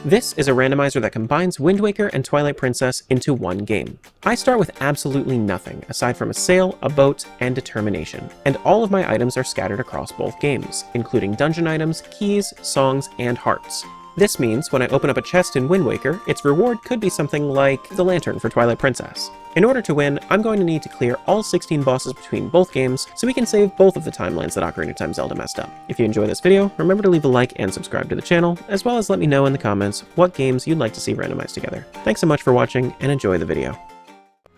This is a randomizer that combines Wind Waker and Twilight Princess into one game. I start with absolutely nothing, aside from a sail, a boat, and determination, and all of my items are scattered across both games, including dungeon items, keys, songs, and hearts. This means when I open up a chest in Wind Waker, its reward could be something like the lantern for Twilight Princess. In order to win, I'm going to need to clear all 16 bosses between both games, so we can save both of the timelines that Ocarina of Time Zelda messed up. If you enjoy this video, remember to leave a like and subscribe to the channel, as well as let me know in the comments what games you'd like to see randomized together. Thanks so much for watching, and enjoy the video.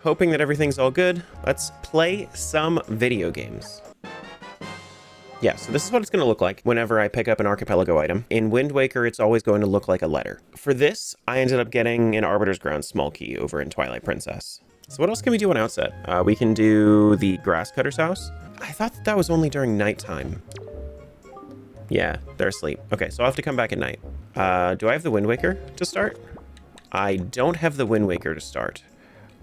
Hoping that everything's all good, let's play some video games. Yeah, so this is what it's going to look like whenever I pick up an archipelago item. In Wind Waker, it's always going to look like a letter. For this, I ended up getting an Arbiter's Ground small key over in Twilight Princess. So what else can we do on Outset? We can do the Grass Cutter's house. I thought that was only during nighttime. Yeah, they're asleep. Okay, so I'll have to come back at night. Do I have the Wind Waker to start? I don't have the Wind Waker to start.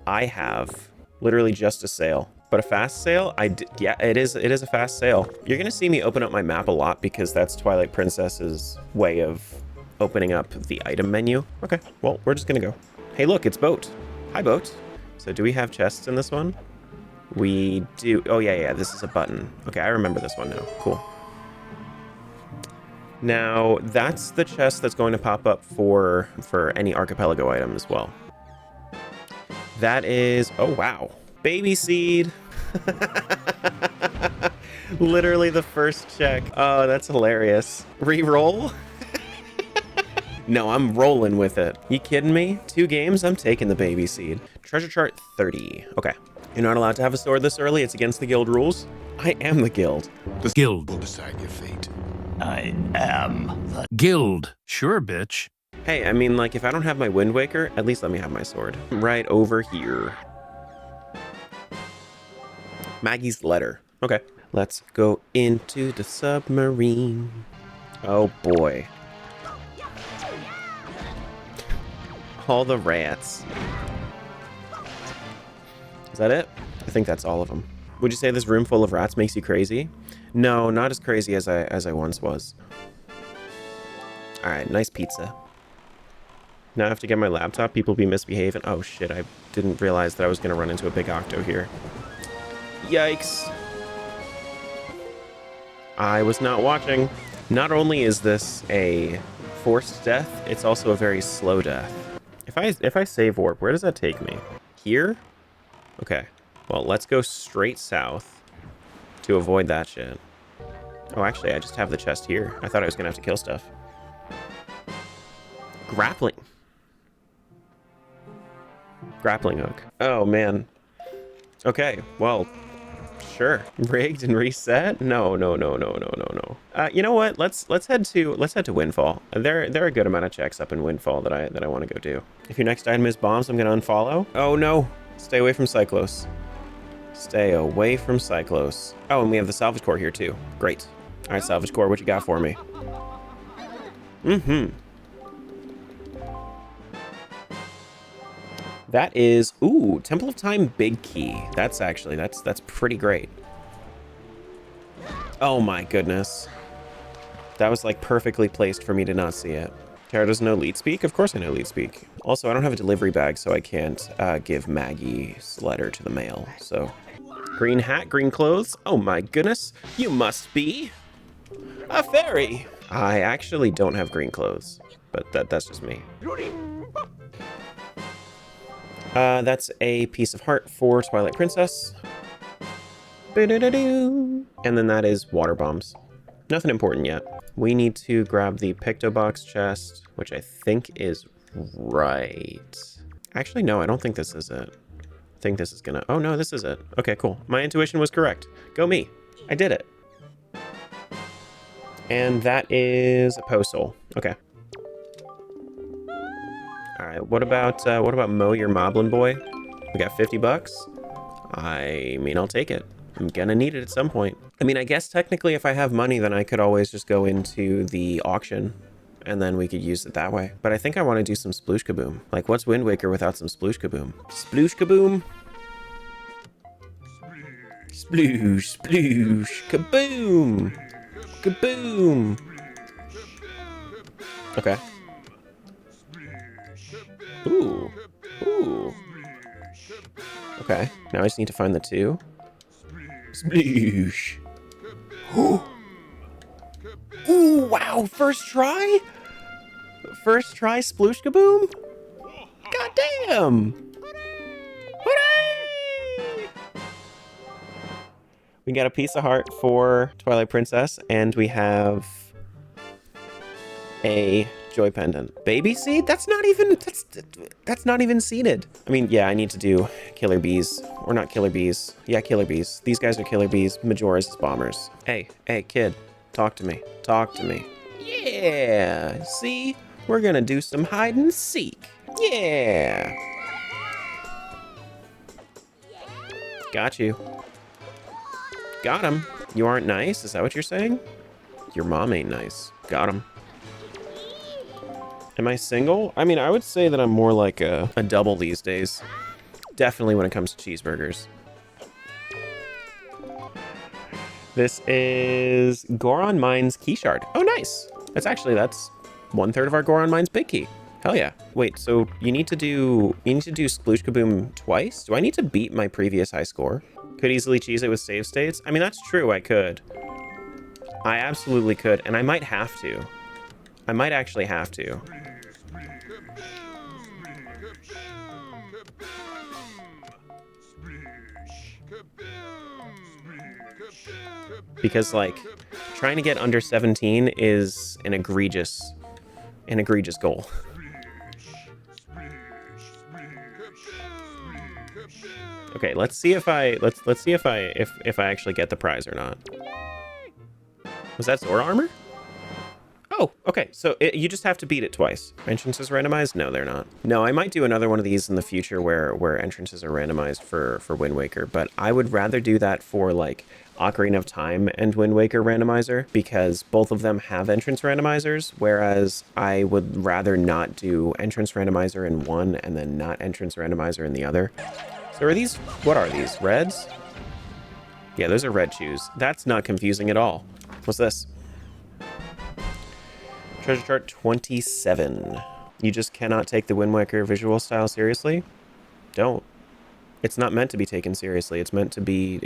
I have literally just a sail. But a fast sail? Yeah, it is a fast sail. You're gonna see me open up my map a lot because that's Twilight Princess's way of opening up the item menu. Okay, well, we're just gonna go. Hey, look, it's Boat. Hi, Boat. So do we have chests in this one? We do. Oh, yeah, this is a button. Okay, I remember this one now. Cool. Now, that's the chest that's going to pop up for any archipelago item as well. That is, oh, wow. Baby seed. Literally the first check. Oh, that's hilarious. Reroll? No, I'm rolling with it. You kidding me? 2 games? I'm taking the baby seed. Treasure chart 30. Okay. You're not allowed to have a sword this early. It's against the guild rules. I am the guild. The guild will decide your fate. I am the Guild. Sure, bitch. Hey, I mean, like, if I don't have my Wind Waker, at least let me have my sword. Right over here. Maggie's letter. Okay. Let's go into the submarine. Oh, boy. All the rats. Is that it? I think that's all of them. Would you say this room full of rats makes you crazy? No, not as crazy as I once was. All right, nice pizza. Now I have to get my laptop. People be misbehaving. Oh shit, I didn't realize that I was gonna run into a big octo here. Yikes. I was not watching. Not only is this a forced death, it's also a very slow death. If I save warp, where does that take me? Here? Okay. Well, let's go straight south to avoid that shit. Oh, actually, I just have the chest here. I thought I was gonna have to kill stuff. Grappling. Grappling hook. Oh, man. Okay, well, sure. Rigged and reset? No. You know what? Let's head to Windfall. There are a good amount of checks up in Windfall that I want to go do. If your next item is bombs, I'm gonna unfollow. Oh no! Stay away from Cyclos. Stay away from Cyclos. Oh, and we have the salvage core here too. Great. All right, salvage core, what you got for me? That is, ooh, Temple of Time big key. That's pretty great. Oh my goodness. That was like perfectly placed for me to not see it. Tara doesn't know lead speak? Of course I know lead speak. Also, I don't have a delivery bag, so I can't give Maggie's letter to the mail, so. Green hat, green clothes. Oh my goodness, you must be a fairy. I actually don't have green clothes, but that's just me. That's a piece of heart for Twilight Princess. And then that is water bombs. Nothing important yet. We need to grab the Pictobox chest, which I think is right. Actually, no, I don't think this is it. I think this is gonna, oh no, this is it. Okay, cool. My intuition was correct. Go me. I did it. And that is a postal. Okay. All right, what about Mo, your Moblin boy? We got 50 bucks. I mean, I'll take it. I'm gonna need it at some point. I mean, I guess technically if I have money, then I could always just go into the auction and then we could use it that way. But I think I want to do some sploosh kaboom. Like, what's Wind Waker without some sploosh kaboom? Sploosh kaboom. Sploosh, sploosh, kaboom. Kaboom. Okay. Ooh. Ooh. Okay, now I just need to find the 2. Sploosh. Ooh, wow, first try? First try sploosh kaboom? God damn! Hooray! We got a piece of heart for Twilight Princess, and we have a joy pendant. Baby seed? That's not even seeded. I mean, yeah, I need to do killer bees. Or not killer bees. Yeah, killer bees. These guys are killer bees. Majora's is bombers. Hey, kid. Talk to me. Talk to me. Yeah! See? We're gonna do some hide and seek. Yeah! Got you. Got him. You aren't nice? Is that what you're saying? Your mom ain't nice. Got him. Am I single? I mean, I would say that I'm more like a double these days. Definitely when it comes to cheeseburgers. This is Goron Mines key shard. Oh, nice. That's 1/3 of our Goron Mines big key. Hell yeah. Wait, so you need to do Sploosh Kaboom twice? Do I need to beat my previous high score? Could easily cheese it with save states? I mean, that's true, I could. I absolutely could, and I might have to. I might actually have to. Because, like, trying to get under 17 is an egregious goal. Okay, let's see if I actually get the prize or not. Was that Zora armor? Oh, okay. So you just have to beat it twice. Entrances randomized? No, they're not. No, I might do another one of these in the future where entrances are randomized for Wind Waker, but I would rather do that for like Ocarina of Time and Wind Waker randomizer because both of them have entrance randomizers, whereas I would rather not do entrance randomizer in one and then not entrance randomizer in the other. So are these, what are these, reds? Yeah, those are red shoes. That's not confusing at all. What's this? Treasure chart 27. You just cannot take the Wind Waker visual style seriously? Don't. It's not meant to be taken seriously. It's meant to be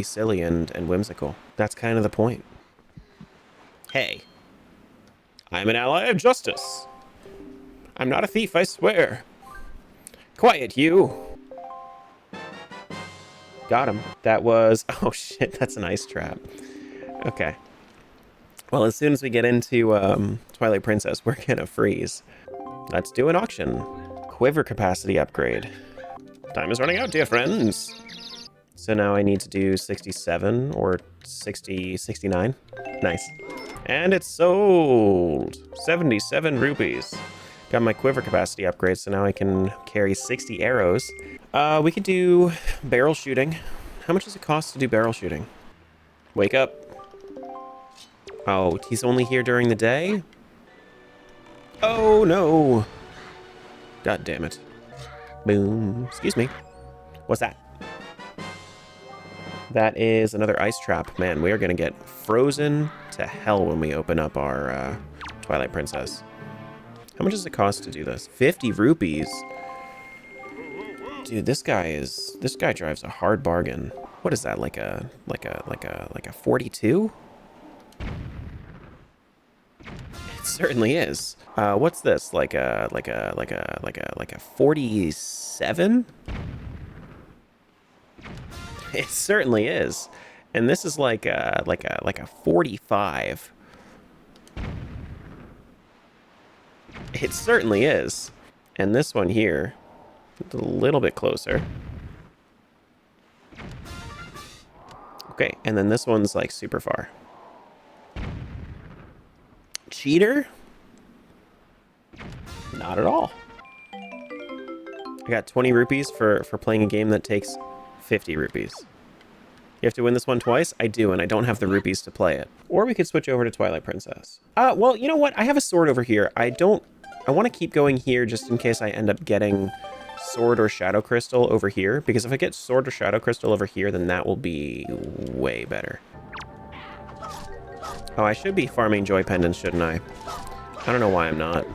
silly and whimsical. That's kind of the point. Hey. I'm an ally of justice. I'm not a thief, I swear. Quiet, you. Got him. That was... Oh, shit. That's an ice trap. Okay. Well, as soon as we get into Twilight Princess, we're gonna freeze. Let's do an auction. Quiver capacity upgrade. Time is running out, dear friends. So now I need to do 67 or 69. Nice. And it's sold. 77 rupees. Got my quiver capacity upgrade, so now I can carry 60 arrows. We could do barrel shooting. How much does it cost to do barrel shooting? Wake up. Oh, he's only here during the day? Oh, no. God damn it. Boom. Excuse me. What's that? That is another ice trap. Man, we are going to get frozen to hell when we open up our Twilight Princess. How much does it cost to do this? 50 rupees. Dude, this guy drives a hard bargain. What is that? Like a 42? It certainly is. What's this? Like a 47? It certainly is. And this is like a 45. It certainly is. And this one here, a little bit closer. Okay, and then this one's like super far. Cheater? Not at all. I got 20 rupees for playing a game that takes 50 rupees. You have to win this one twice? I do, and I don't have the rupees to play it. Or we could switch over to Twilight Princess. Well, you know what? I have a sword over here. I want to keep going here just in case I end up getting sword or shadow crystal over here, because if I get sword or shadow crystal over here, then that will be way better. Oh, I should be farming joy pendants, shouldn't I? I don't know why I'm not.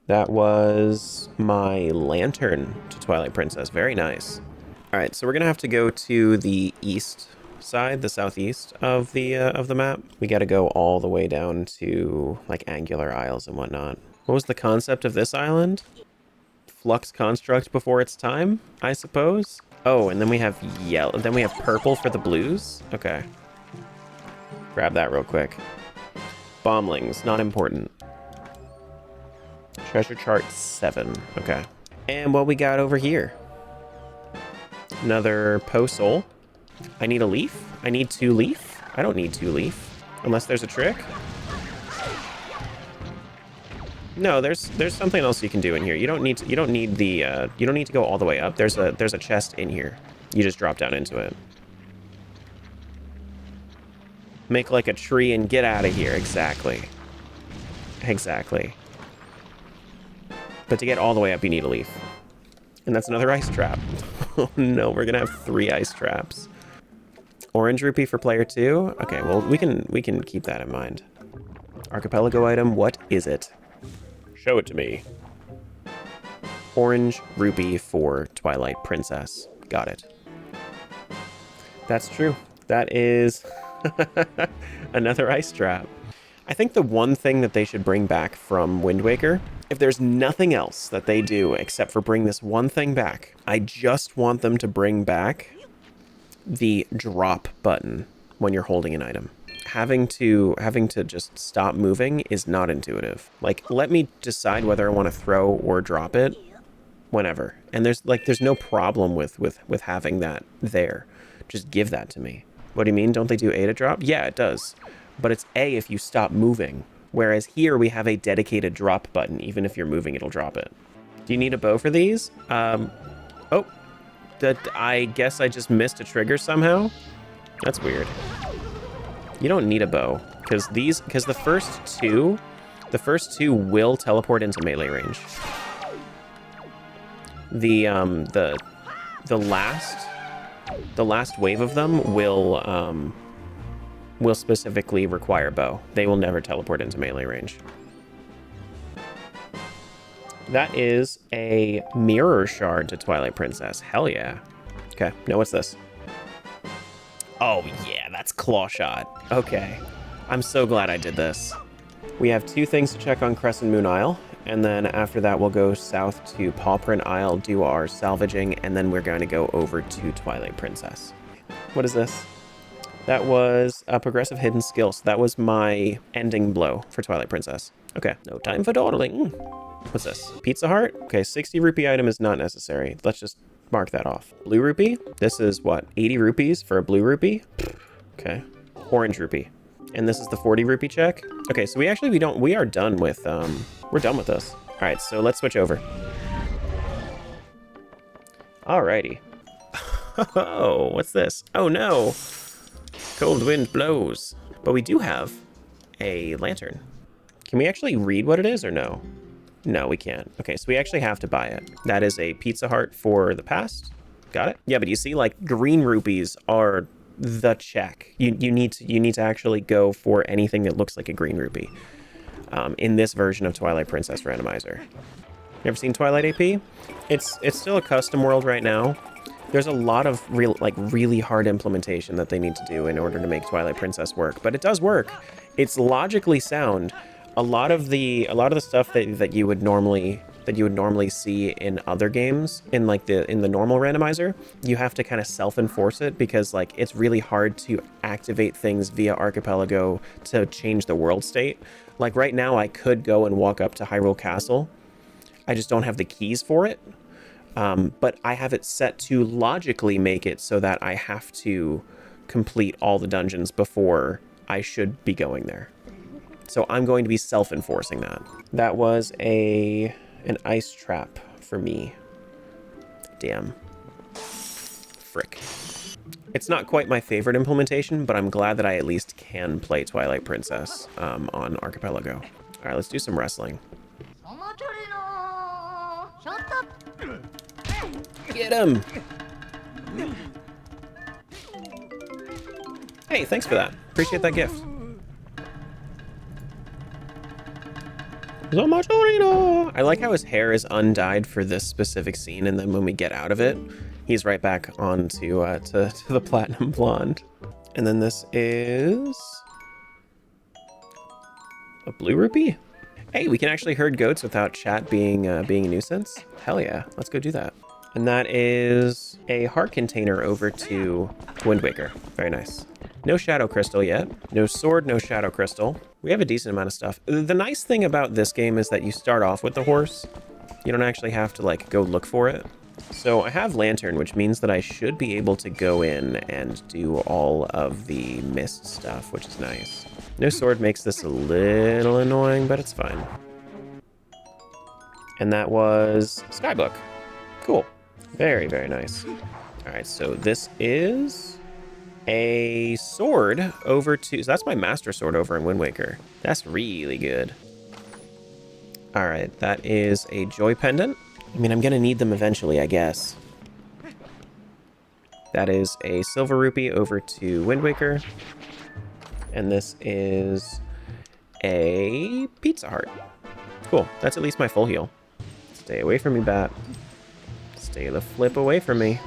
That was my lantern to Twilight Princess. Very nice. All right, so we're gonna have to go to the east side, the southeast of the map. We got to go all the way down to like Angular Isles and whatnot. What was the concept of this island? Flux construct before its time, I suppose. Oh, and then we have yellow. Then we have purple for the blues. Okay. Grab that real quick. Bomblings, not important. Treasure chart 7. Okay. And what we got over here? Another soul. I need a leaf? I need 2 leaf? I don't need 2 leaf. Unless there's a trick. No, there's something else you can do in here. You don't need to go all the way up. There's a chest in here. You just drop down into it. Make like a tree and get out of here. Exactly. Exactly. But to get all the way up, you need a leaf. And that's another ice trap. Oh no, we're gonna have 3 ice traps. Orange rupee for player 2. Okay, well we can keep that in mind. Archipelago item. What is it? Show it to me. Orange rupee for Twilight Princess. Got it. That's true. That is another ice trap. I think the one thing that they should bring back from Wind Waker, if there's nothing else that they do except for bring this one thing back, I just want them to bring back the drop button when you're holding an item. Having to just stop moving is not intuitive. Like, let me decide whether I want to throw or drop it whenever. And there's no problem with having that there. Just give that to me. What do you mean? Don't they do A to drop? Yeah, it does. But it's A if you stop moving. Whereas here we have a dedicated drop button. Even if you're moving, it'll drop it. Do you need a bow for these? Oh, I guess I just missed a trigger somehow. That's weird. You don't need a bow because the first two will teleport into melee range. The last wave of them will specifically require bow. They will never teleport into melee range. That is a mirror shard to Twilight Princess. Hell yeah. Okay, now what's this? Oh yeah, that's claw shot. Okay, I'm so glad I did this. We have 2 things to check on Crescent Moon Isle, and then after that we'll go south to Paw Print Isle, do our salvaging, and then we're going to go over to Twilight Princess. What is this? That was a progressive hidden skill, so that was my ending blow for Twilight Princess. Okay, no time for dawdling. What's this? Pizza Heart? Okay, 60 rupee item is not necessary. Let's just mark that off. Blue rupee? This is what, 80 rupees for a blue rupee? Okay. Orange rupee. And this is the 40 rupee check? Okay, so we are done with, we're done with this. All right, so let's switch over. Alrighty. Oh, what's this? Oh no. Cold wind blows. But we do have a lantern. Can we actually read what it is or no? No, we can't. Okay, so we actually have to buy it. That is a Pizza Heart for the past. Got it? Yeah, but you see, like, green rupees are the check. You need to actually go for anything that looks like a green rupee. In this version of Twilight Princess Randomizer. You ever seen Twilight AP? It's still a custom world right now. There's a lot of really hard implementation that they need to do in order to make Twilight Princess work, but it does work. It's logically sound. A lot of the stuff that you would normally see in other games in the normal randomizer, you have to kind of self-enforce it because like it's really hard to activate things via Archipelago to change the world state. Like right now I could go and walk up to Hyrule Castle. I just don't have the keys for it. But I have it set to logically make it so that I have to complete all the dungeons before I should be going there. So I'm going to be self-enforcing that. That was an ice trap for me. Damn. Frick. It's not quite my favorite implementation, but I'm glad that I at least can play Twilight Princess on Archipelago. All right, let's do some wrestling. Get him! Hey, thanks for that. Appreciate that gift. I like how his hair is undyed for this specific scene, and then when we get out of it, he's right back on to the platinum blonde. And then this is a blue rupee. Hey, we can actually herd goats without chat being a nuisance. Hell yeah, let's go do that. And that is a heart container over to Wind Waker. Very nice. No shadow crystal yet. No sword, no shadow crystal. We have a decent amount of stuff. The nice thing about this game is that you start off with the horse. You don't actually have to like go look for it. So I have lantern, which means that I should be able to go in and do all of the mist stuff, which is nice. No sword makes this a little annoying, but it's fine. And that was Skybook. Cool. Very, very nice. All right, so this is a sword over to... So that's my master sword over in Wind Waker. That's really good. All right, that is a joy pendant. I mean, I'm going to need them eventually, I guess. That is a silver rupee over to Wind Waker. And this is a pizza heart. Cool, that's at least my full heal. Stay away from me, bat. Stay the flip away from me.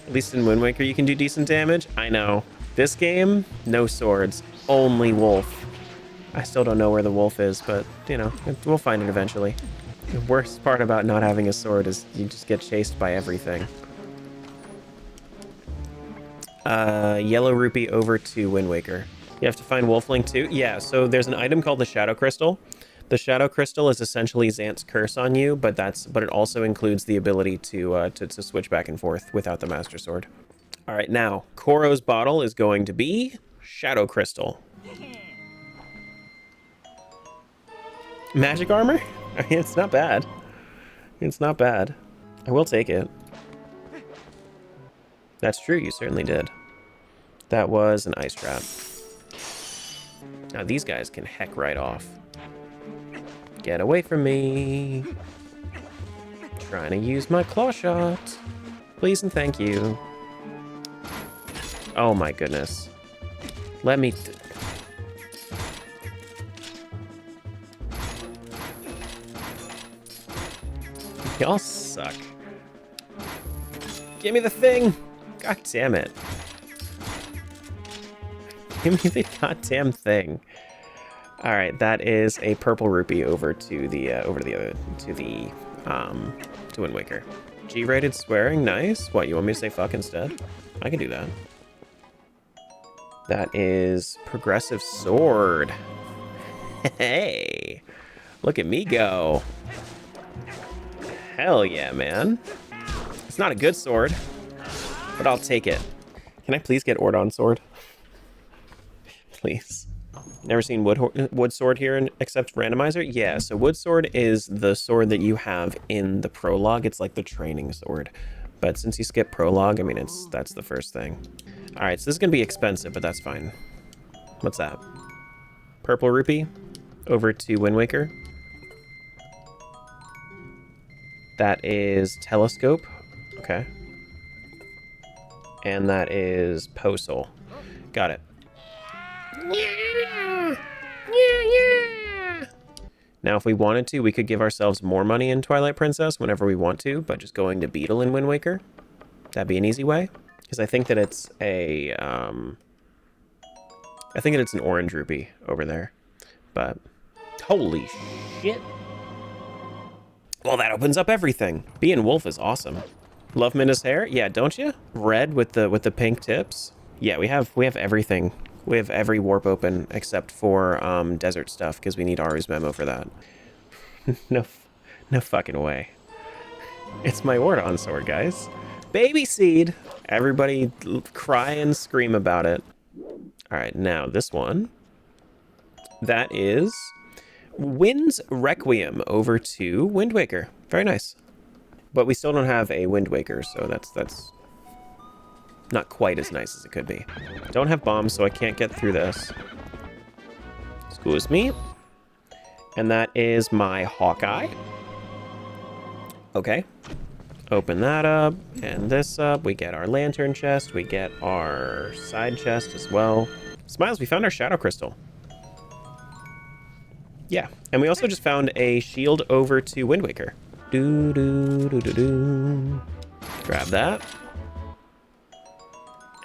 At least in Wind Waker you can do decent damage. I know. This game, no swords, only wolf. I still don't know where the wolf is, but, you know, we'll find it eventually. The worst part about not having a sword is you just get chased by everything. Yellow rupee over to Wind Waker. You have to find Wolfling too? Yeah, so there's an item called the Shadow Crystal. The Shadow Crystal is essentially Xant's curse on you, but it also includes the ability to switch back and forth without the Master Sword. All right, now, Koro's bottle is going to be Shadow Crystal. Magic armor? I mean, it's not bad. It's not bad. I will take it. That's true, you certainly did. That was an ice trap. Now these guys can heck right off. Get away from me. Trying to use my claw shot. Please and thank you. Oh my goodness. Let me... Y'all suck. Give me the thing! God damn it. Give me the goddamn thing. All right, that is a purple rupee over to Wind Waker. G-rated swearing, nice. What, you want me to say fuck instead? I can do that. That is progressive sword. Hey, look at me go. Hell yeah, man. It's not a good sword, but I'll take it. Can I please get Ordon sword? Please. Never seen wood sword here except randomizer? Yeah, so wood sword is the sword that you have in the prologue. It's like the training sword. But since you skip prologue, I mean, that's the first thing. All right, so this is going to be expensive, but that's fine. What's that? Purple rupee over to Wind Waker. That is telescope. Okay. And that is Posol. Got it. Yeah. Now, if we wanted to, we could give ourselves more money in Twilight Princess whenever we want to, but just going to Beetle in Wind Waker. That'd be an easy way. Because I think that it's a, I think that it's an orange rupee over there. But, holy shit. Well, that opens up everything. Being wolf is awesome. Love Minda's hair? Yeah, don't you? Red with the pink tips? Yeah, we have everything. We have every warp open except for desert stuff because we need Aru's memo for that. No fucking way. It's my Ordon sword, guys. Baby seed. Everybody cry and scream about it. All right, now this one. That is Wind's Requiem over to Wind Waker. Very nice. But we still don't have a Wind Waker, so that's not quite as nice as it could be. Don't have bombs, so I can't get through this. Excuse me. And that is my Hawkeye. Okay. Open that up, and this up. We get our lantern chest. We get our side chest as well. Smiles, we found our shadow crystal. Yeah, and we also just found a shield over to Wind Waker. Do do do do do. Grab that.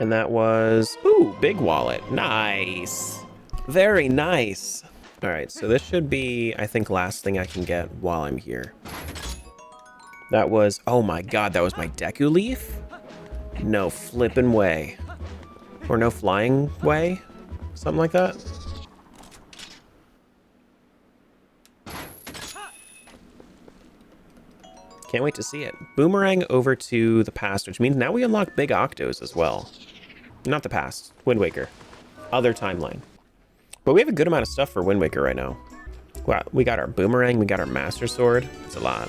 And that was, ooh, big wallet. Nice. Very nice. All right, so this should be, I think, last thing I can get while I'm here. That was, oh my god, that was my Deku Leaf? No flippin' way. Or no flying way? Something like that. Can't wait to see it. Boomerang over to the past, which means now we unlock Big Octos as well. Not the past, Wind Waker. Other timeline. But we have a good amount of stuff for Wind Waker right now. Wow, we got our Boomerang, we got our Master Sword. It's a lot.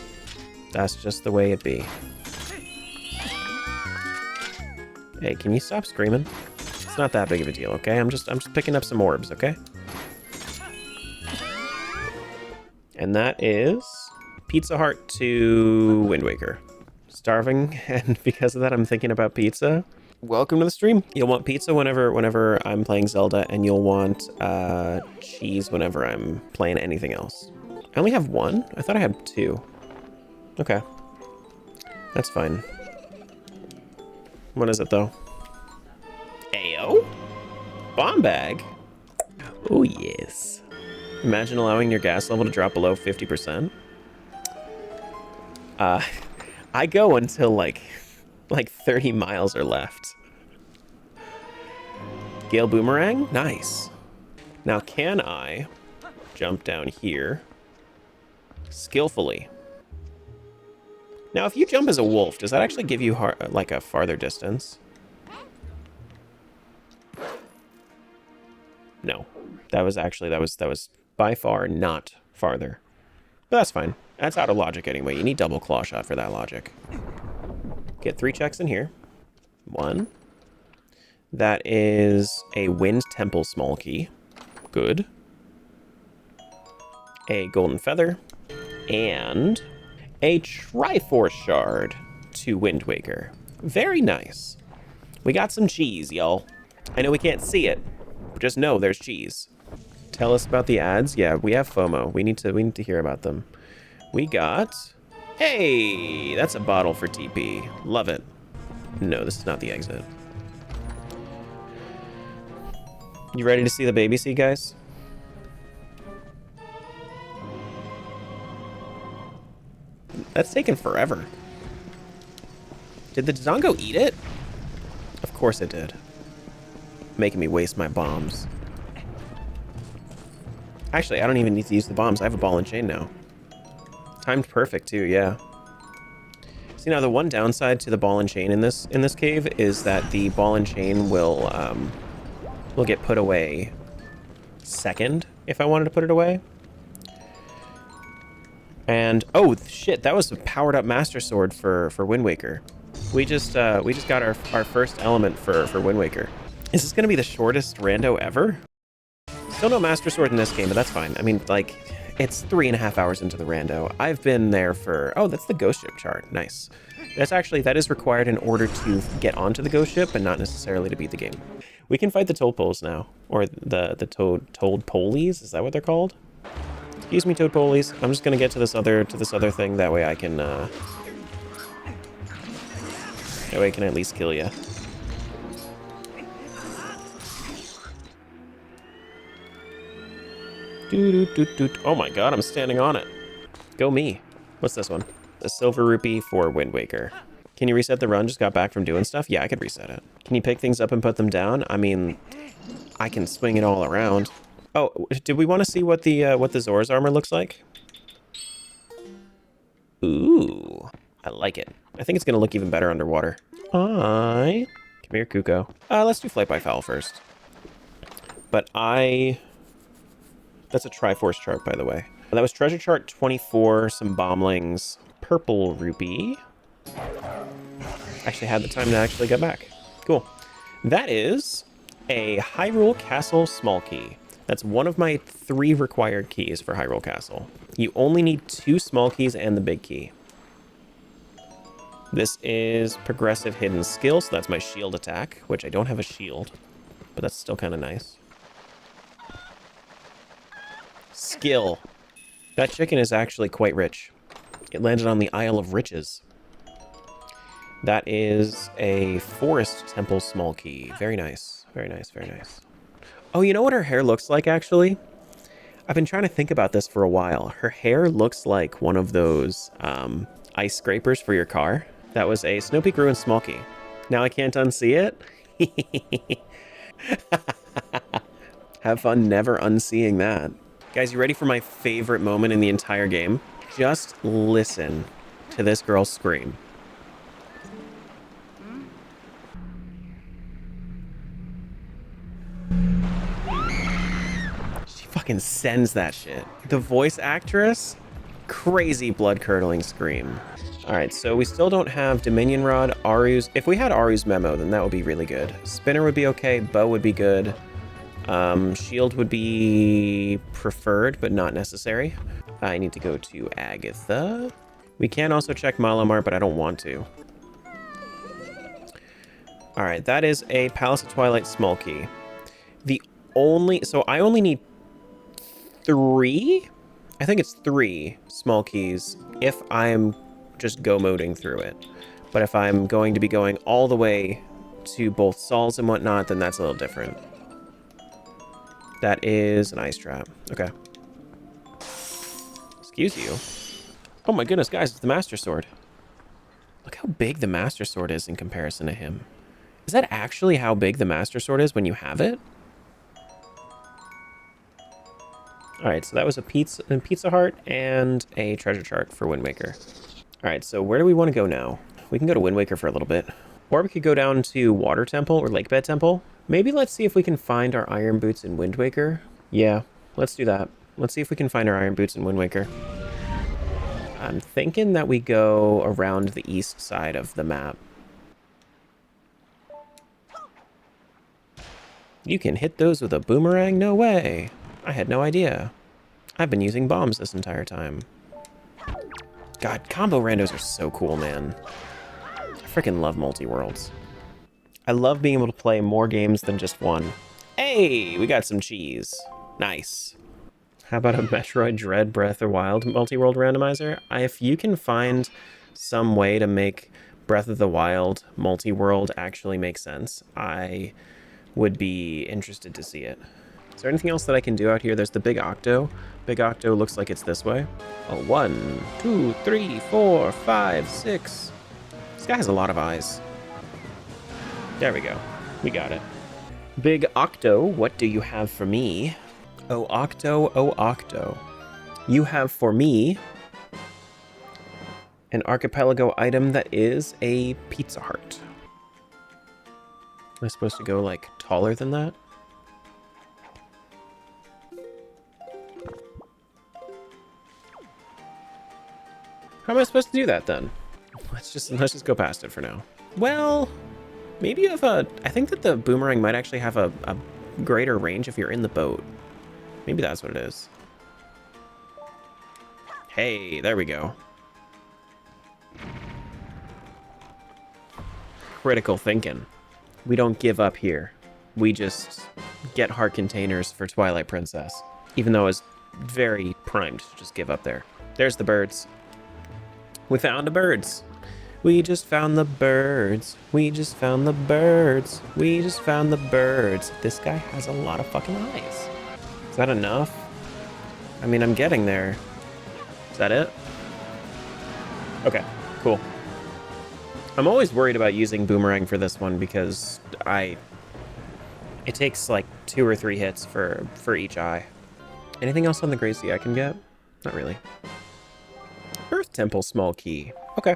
That's just the way it be. Hey, can you stop screaming? It's not that big of a deal, okay? I'm just picking up some orbs, okay? And that is Pizza Heart to Wind Waker. Starving, and because of that, I'm thinking about pizza. Welcome to the stream. You'll want pizza whenever I'm playing Zelda, and you'll want cheese whenever I'm playing anything else. I only have one? I thought I had two. Okay. That's fine. What is it, though? Ayo? Bomb bag? Oh, yes. Imagine allowing your gas level to drop below 50%. I go until, like 30 miles are left. Gale Boomerang? Nice. Now, can I jump down here skillfully? Now, if you jump as a wolf, does that actually give you like a farther distance? No. That was by far not farther. But that's fine. That's out of logic anyway. You need double claw shot for that logic. Get 3 checks in here. 1. That is a Wind Temple small key. Good. A golden feather. And a Triforce shard to Wind Waker. Very nice. We got some cheese, y'all. I know we can't see it, but just know there's cheese. Tell us about the ads. Yeah, we have FOMO. We need to hear about them. We got... Hey, that's a bottle for TP. Love it. No, this is not the exit. You ready to see the baby seed, guys? That's taken forever. Did the Dodongo eat it? Of course it did. Making me waste my bombs. Actually, I don't even need to use the bombs. I have a ball and chain now. Timed perfect too, yeah. See, now the one downside to the ball and chain in this cave is that the ball and chain will get put away second if I wanted to put it away. And oh shit, that was a powered up Master Sword for Wind Waker. We just got our first element for Wind Waker. Is this gonna be the shortest rando ever? Still no Master Sword in this game, but that's fine. I mean, like, it's 3.5 hours into the rando. I've been there for... Oh, that's the ghost ship chart. Nice. That is required in order to get onto the ghost ship, and not necessarily to beat the game. We can fight the Toadpoles now. Or the Toadpolies? Is that what they're called? Excuse me, Toadpolies. I'm just gonna get to this other thing. That way I can at least kill you. Oh my god, I'm standing on it. Go me. What's this one? A silver rupee for Wind Waker. Can you reset the run? Just got back from doing stuff? Yeah, I could reset it. Can you pick things up and put them down? I mean, I can swing it all around. Oh, did we want to see what the Zora's armor looks like? Ooh, I like it. I think it's gonna look even better underwater. Come here, Kuko. Let's do Flight by Foul first. But that's a Triforce chart, by the way. That was treasure chart 24, some bomblings, purple rupee. Actually had the time to actually get back. Cool. That is a Hyrule Castle small key. That's one of my 3 required keys for Hyrule Castle. You only need 2 small keys and the big key. This is progressive hidden skill, so that's my shield attack, which I don't have a shield, but that's still kind of nice. Skill. That chicken is actually quite rich. It landed on the Isle of Riches. That is a forest temple small key. Very nice. Very nice, very nice. Oh, you know what her hair looks like, actually? I've been trying to think about this for a while. Her hair looks like one of those ice scrapers for your car. That was a Snow Peak Ruin small key. Now I can't unsee it? Have fun never unseeing that. Guys, you ready for my favorite moment in the entire game? Just listen to this girl scream. She fucking sends that shit. The voice actress, crazy blood-curdling scream. All right, so we still don't have Dominion Rod, Aru's. If we had Aru's Memo, then that would be really good. Spinner would be okay, bow would be good. Shield would be preferred, but not necessary. I need to go to Agatha. We can also check Malamar, but I don't want to. All right, that is a Palace of Twilight small key. So I only need 3? I think it's 3 small keys if I'm just go-moding through it. But if I'm going to be going all the way to both Sols and whatnot, then that's a little different. That is an ice trap. Okay. Excuse you. Oh my goodness, guys, it's the Master Sword. Look how big the Master Sword is in comparison to him. Is that actually how big the Master Sword is when you have it? Alright, so that was a Pizza Heart and a treasure chart for Wind Waker. Alright, so where do we want to go now? We can go to Wind Waker for a little bit. Or we could go down to Water Temple or Lakebed Temple. Maybe let's see if we can find our Iron Boots in Wind Waker. Yeah, let's do that. Let's see if we can find our Iron Boots in Wind Waker. I'm thinking that we go around the east side of the map. You can hit those with a boomerang? No way. I had no idea. I've been using bombs this entire time. God, combo randos are so cool, man. I freaking love multi-worlds. I love being able to play more games than just one. Hey, we got some cheese. Nice. How about a Metroid Dread Breath of the Wild multi-world randomizer? If you can find some way to make Breath of the Wild multi-world actually make sense, I would be interested to see it. Is there anything else that I can do out here? There's the Big Octo. Big Octo looks like it's this way. Oh, 1, 2, 3, 4, 5, 6. This guy has a lot of eyes. There we go. We got it. Big Octo, what do you have for me? Oh, Octo, oh, Octo. You have for me an archipelago item that is a Pizza Heart. Am I supposed to go, like, taller than that? How am I supposed to do that, then? Let's just go past it for now. Well, maybe you have a... I think that the boomerang might actually have a greater range if you're in the boat. Maybe that's what it is. Hey, there we go. Critical thinking. We don't give up here. We just get heart containers for Twilight Princess. Even though I was very primed to just give up there. There's the birds. We found the birds. We just found the birds. We just found the birds. We just found the birds. This guy has a lot of fucking eyes. Is that enough? I mean, I'm getting there. Is that it? Okay, cool. I'm always worried about using boomerang for this one because it takes like 2 or 3 hits for each eye. Anything else on the Gracie I can get? Not really. Earth Temple small key. Okay.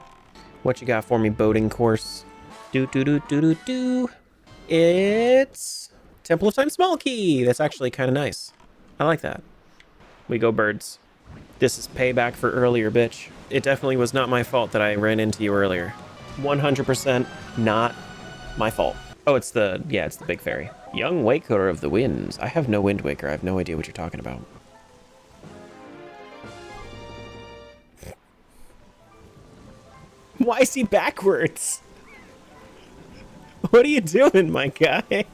What you got for me, boating course? Do. It's Temple of Time small key. That's actually kind of nice. I like that. We go birds. This is payback for earlier, bitch. It definitely was not my fault that I ran into you earlier. 100% not my fault. Oh, it's the big fairy. Young Waker of the Winds. I have no Wind Waker. I have no idea what you're talking about. Why is he backwards? What are you doing, my guy?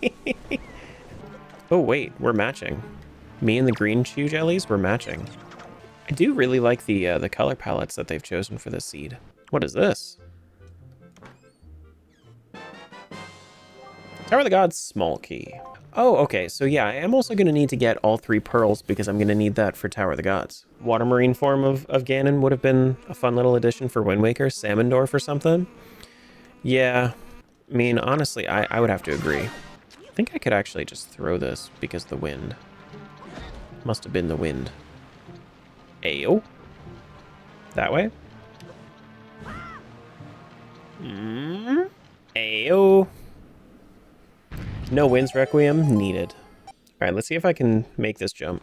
Oh, wait, we're matching. Me and the green chew jellies were matching. I do really like the color palettes that they've chosen for this seed. What is this? Tower of the Gods, small key. Oh, okay, so yeah, I am also going to need to get all 3 pearls because I'm going to need that for Tower of the Gods. Water Marine form of Ganon would have been a fun little addition for Wind Waker. Salmondorf or something. Yeah, I mean, honestly, I would have to agree. I think I could actually just throw this because of the wind. Must have been the wind. Ayo. That way. Ayo. No Winds Requiem needed. All right, let's see if I can make this jump.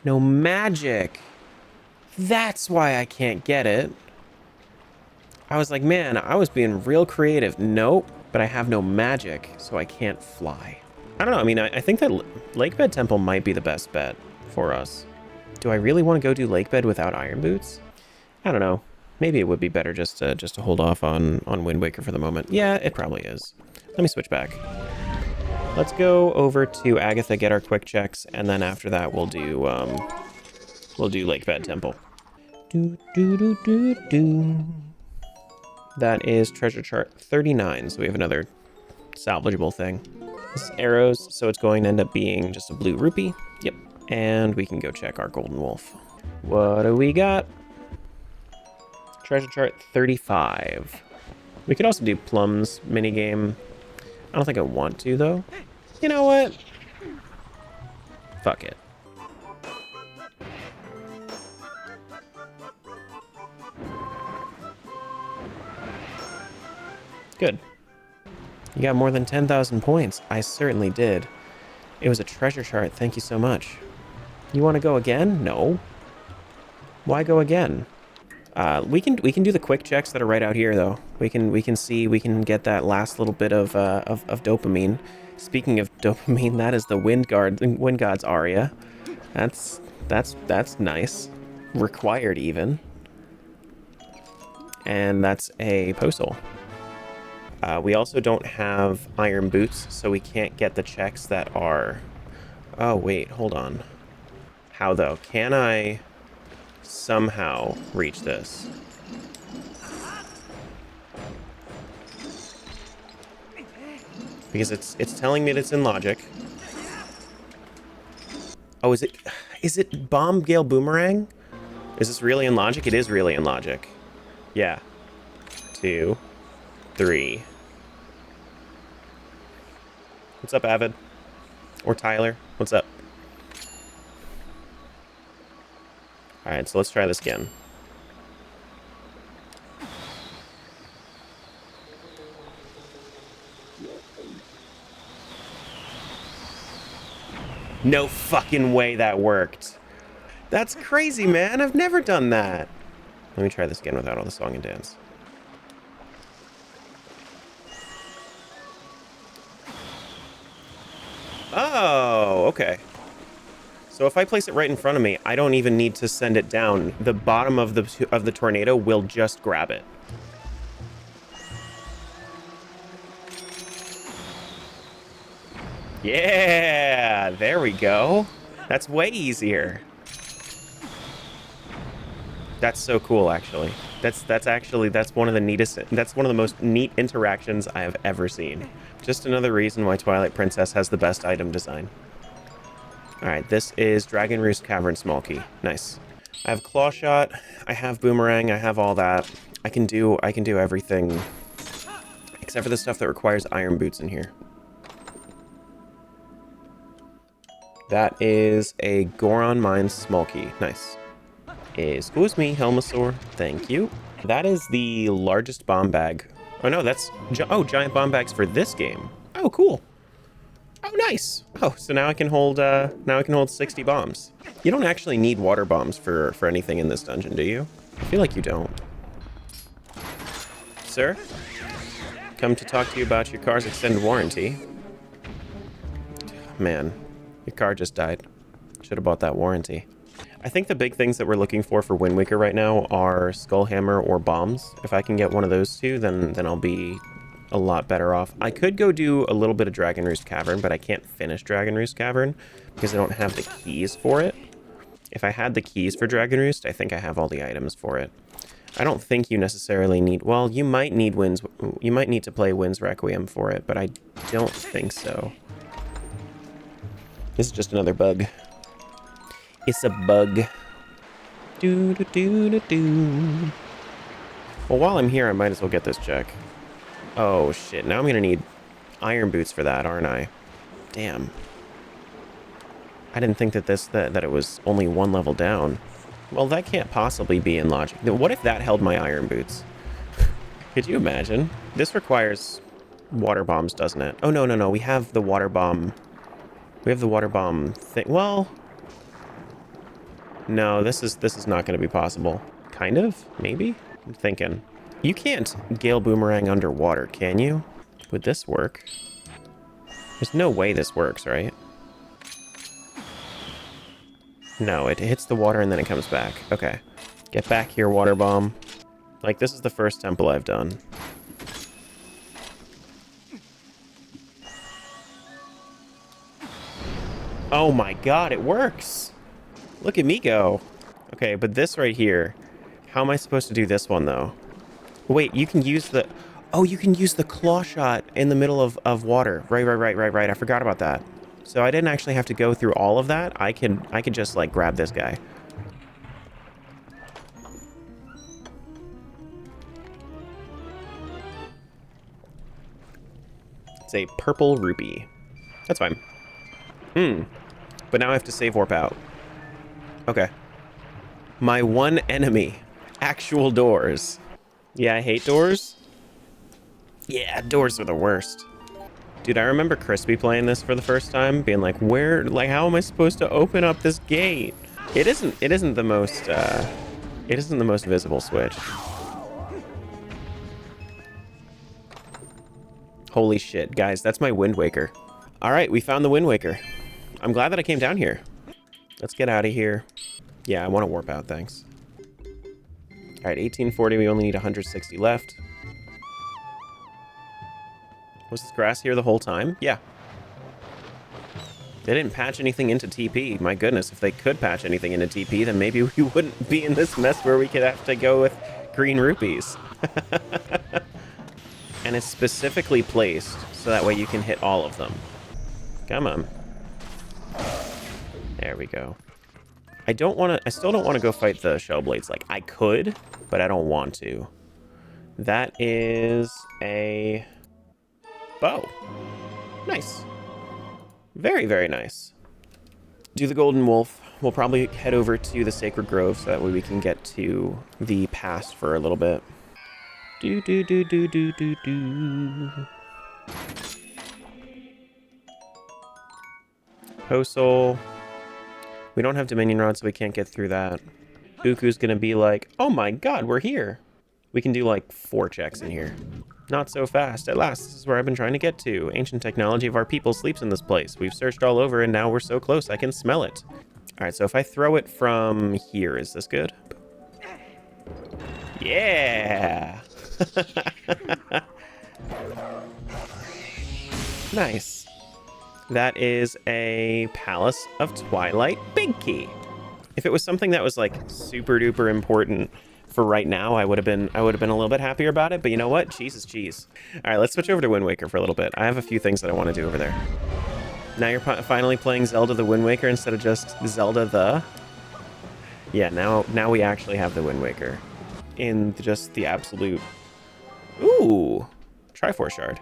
No magic. That's why I can't get it. I was like, man, I was being real creative. Nope, but I have no magic, so I can't fly. I don't know. I mean, I think that Lakebed Temple might be the best bet for us. Do I really want to go do Lakebed without Iron Boots? I don't know. Maybe it would be better just to hold off on Wind Waker for the moment. Yeah, it probably is. Let me switch back. Let's go over to Agatha, get our quick checks, and then after that we'll do Lakebed Temple. That is treasure chart 39, so we have another salvageable thing. This is arrows, so it's going to end up being just a blue rupee. Yep. And we can go check our golden wolf. What do we got? Treasure chart 35. We could also do Plum's minigame. I don't think I want to, though. You know what? Fuck it. Good. You got more than 10,000 points. I certainly did. It was a treasure chart. Thank you so much. You want to go again? No. Why go again? We can do the quick checks that are right out here, though. We can get that last little bit of dopamine. Speaking of dopamine, that is the Wind God's aria. That's nice. Required even. And that's a postal. We also don't have iron boots, so we can't get the checks that are... Oh, wait, hold on. How, though? Can I somehow reach this? Because it's telling me that it's in logic. Oh, is it Bomb Gale Boomerang? Is this really in logic? It is really in logic. Yeah. 2, 3. What's up, Avid? Or Tyler? What's up? Alright, so let's try this again. No fucking way that worked. That's crazy, man. I've never done that. Let me try this again without all the song and dance. Oh, okay. So if I place it right in front of me, I don't even need to send it down. The bottom of the tornado will just grab it. Yeah, there we go. That's way easier. That's so cool, actually. That's one of the neatest. That's one of the most neat interactions I have ever seen. Just another reason why Twilight Princess has the best item design. All right, this is Dragon Roost Cavern Small Key. Nice. I have Claw Shot. I have Boomerang. I have all that. I can do everything except for the stuff that requires Iron Boots in here. That is a Goron Mines Small Key. Nice. Excuse me, Helmasaur. Thank you. That is the largest bomb bag. Oh no, that's... giant bomb bags for this game. Oh, cool. Oh, nice. Oh, so now I can hold 60 bombs. You don't actually need water bombs for anything in this dungeon, do you? I feel like you don't. Sir? Come to talk to you about your car's extended warranty. Man, your car just died. Should have bought that warranty. I think the big things that we're looking for Wind Waker right now are Skullhammer or bombs. If I can get one of those two, then I'll be a lot better off. I could go do a little bit of Dragon Roost Cavern, but I can't finish Dragon Roost Cavern because I don't have the keys for it. If I had the keys for Dragon Roost, I think I have all the items for it. I don't think you necessarily need... Well, you might need You might need to play Wind's Requiem for it, but I don't think so. This is just another bug. It's a bug. Do do do do do. Well, while I'm here, I might as well get this check. Oh shit! Now I'm gonna need iron boots for that, aren't I? Damn. I didn't think that that it was only one level down. Well, that can't possibly be in logic. What if that held my iron boots? Could you imagine? This requires water bombs, doesn't it? Oh, no, no, no. We have the water bomb. We have the water bomb thing. Well, no, this is not going to be possible. Kind of? Maybe? I'm thinking. You can't Gale Boomerang underwater, can you? Would this work? There's no way this works, right? No, it hits the water and then it comes back. Okay. Get back here, water bomb. Like, this is the first temple I've done. Oh my god, it works! Look at me go. Okay, but this right here... How am I supposed to do this one, though? Wait, you can use the... Oh, you can use the claw shot in the middle of water. Right. I forgot about that. So I didn't actually have to go through all of that. I could just, like, grab this guy. It's a purple rupee. That's fine. But now I have to save warp out. Okay. My one enemy. Actual doors. Yeah, I hate doors. Yeah, doors are the worst. Dude, I remember Crispy playing this for the first time, being like, how am I supposed to open up this gate? It isn't the most visible switch. Holy shit, guys, that's my Wind Waker. All right, we found the Wind Waker. I'm glad that I came down here. Let's get out of here. Yeah, I want to warp out, thanks. All right, 1840, we only need 160 left. Was this grass here the whole time? Yeah. They didn't patch anything into TP. My goodness, if they could patch anything into TP, then maybe we wouldn't be in this mess where we could have to go with green rupees. And it's specifically placed so that way you can hit all of them. Come on. There we go. I still don't want to go fight the Shellblades. Like, I could, but I don't want to. That is a... bow. Nice. Very, very nice. Do the Golden Wolf. We'll probably head over to the Sacred Grove so that way we can get to the past for a little bit. Do. Posol. We don't have Dominion Rod, so we can't get through that. Uku's gonna be like, oh my god, we're here. We can do like 4 checks in here. Not so fast. At last, this is where I've been trying to get to. Ancient technology of our people sleeps in this place. We've searched all over, and now we're so close I can smell it. All right, so if I throw it from here, is this good? Yeah! Nice. That is a Palace of Twilight big key. If it was something that was like super duper important for right now, I would have been a little bit happier about it, but you know what? Cheese is cheese. All right, let's switch over to Wind Waker for a little bit. I have a few things that I want to do over there. Now you're finally playing Zelda the Wind Waker instead of just Zelda the... Yeah, now we actually have the Wind Waker. In just the absolute... Ooh! Triforce Shard.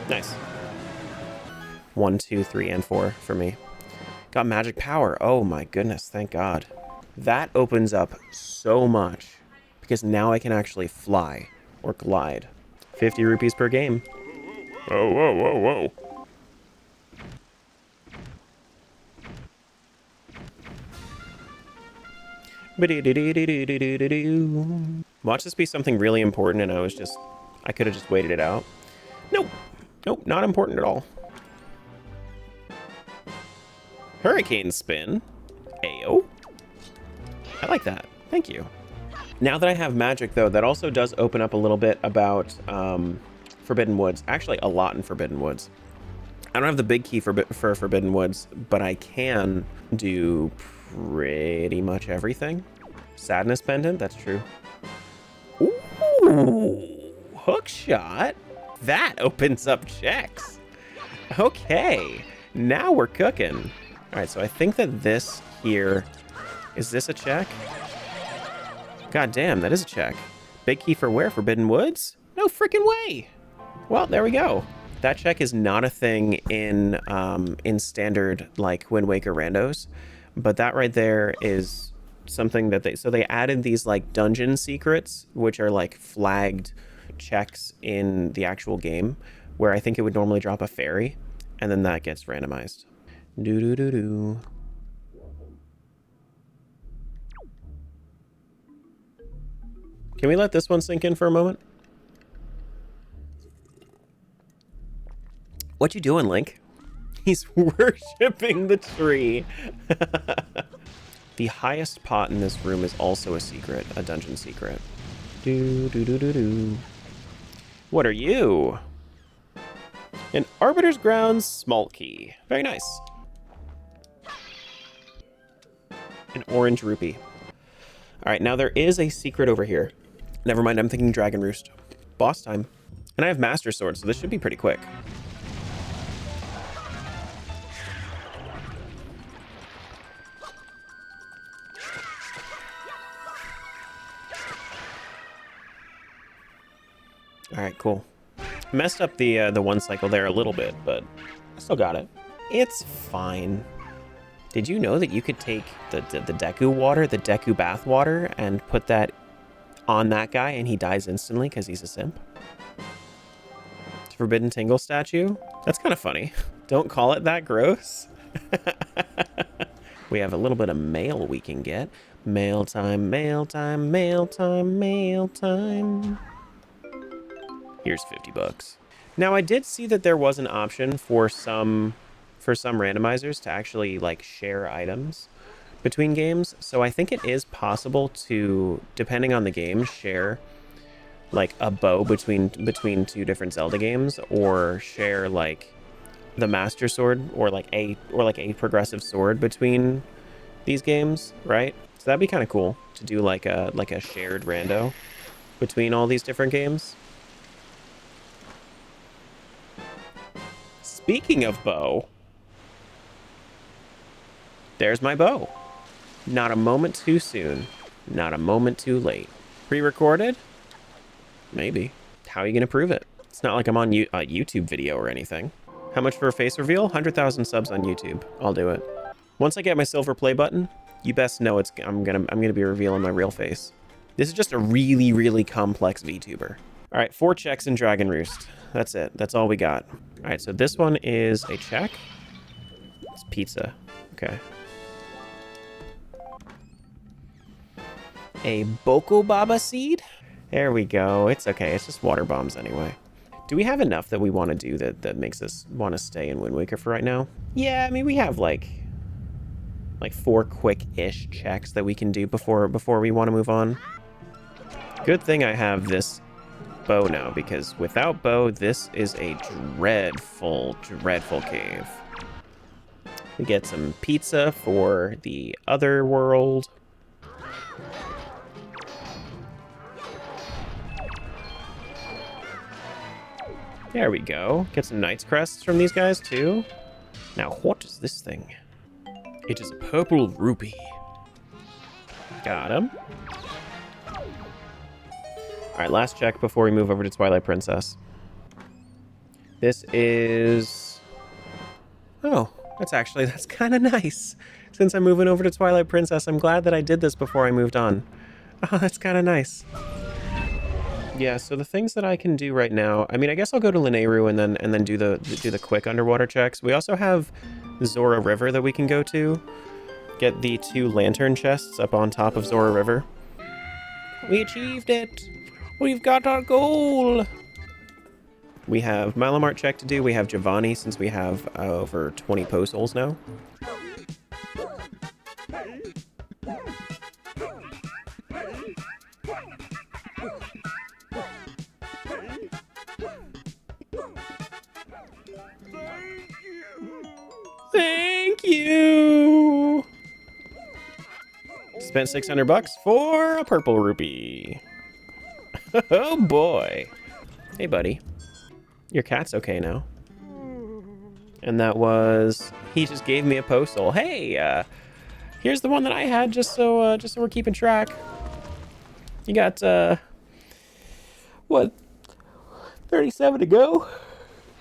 Nice. 1, 2, 3, and 4 for me. Got magic power. Oh my goodness, thank God. That opens up so much because now I can actually fly or glide. 50 rupees per game. Whoa. Watch this be something really important and I could have just waited it out. Nope, not important at all. Hurricane Spin. Ayo. I like that. Thank you. Now that I have magic, though, that also does open up a little bit about Forbidden Woods. Actually, a lot in Forbidden Woods. I don't have the big key for Forbidden Woods, but I can do pretty much everything. Sadness Pendant, that's true. Ooh, hook shot. That opens up checks. Okay, now we're cooking. All right, so I think that this here, is this a check? God damn, that is a check. Big key for where? Forbidden Woods? No freaking way. Well, there we go. That check is not a thing in standard like Wind Waker randos, but that right there is something that they added these like dungeon secrets, which are like flagged checks in the actual game, where I think it would normally drop a fairy, and then that gets randomized. Do do do do. Can we let this one sink in for a moment? What you doing, Link? He's worshipping the tree. The highest pot in this room is also a secret, a dungeon secret. Do do do do do. What are you? An Arbiter's Grounds smalt key. Very nice. An orange rupee. All right, now there is a secret over here. Never mind, I'm thinking Dragon Roost. Boss time. And I have Master Sword, so this should be pretty quick. All right, cool. Messed up the one cycle there a little bit, but I still got it. It's fine. Did you know that you could take the Deku water, the Deku bath water, and put that on that guy and he dies instantly because he's a simp? Forbidden Tingle statue? That's kind of funny. Don't call it that gross. We have a little bit of mail we can get. Mail time, mail time, mail time, mail time. Here's 50 bucks. Now I did see that there was an option for some randomizers to actually like share items between games. So I think it is possible to, depending on the game, share like a bow between two different Zelda games, or share like the Master Sword or like a progressive sword between these games, right? So that'd be kind of cool to do like a shared rando between all these different games. Speaking of bow, there's my bow. Not a moment too soon. Not a moment too late. Pre-recorded? Maybe. How are you going to prove it? It's not like I'm on a YouTube video or anything. How much for a face reveal? 100,000 subs on YouTube. I'll do it. Once I get my silver play button, you best know I'm gonna be revealing my real face. This is just a really, really complex VTuber. All right, 4 checks in Dragon Roost. That's it. That's all we got. All right, so this one is a check. It's pizza. Okay. A Boko Baba seed? There we go. It's okay. It's just water bombs anyway. Do we have enough that we want to do that makes us want to stay in Wind Waker for right now? Yeah, I mean, we have like 4 quick-ish checks that we can do before we want to move on. Good thing I have this bow now, because without bow, this is a dreadful, dreadful cave. We get some pizza for the other world. There we go. Get some Knight's Crests from these guys, too. Now, what is this thing? It is a purple rupee. Got him. All right, last check before we move over to Twilight Princess. This is... Oh, that's kind of nice. Since I'm moving over to Twilight Princess, I'm glad that I did this before I moved on. Oh, that's kind of nice. Yeah, so the things that I can do right now, I mean, I guess I'll go to Lineru and then do the quick underwater checks. We also have Zora River that we can go to. Get the 2 lantern chests up on top of Zora River. We achieved it! We've got our goal! We have Malamart check to do. We have Giovanni, since we have over 20 Poe-Souls now. Thank you! Spent 600 bucks for a purple rupee. Oh boy. Hey buddy. Your cat's okay now. And that was... He just gave me a postal. Hey, here's the one that I had just so we're keeping track. You got, what? 37 to go?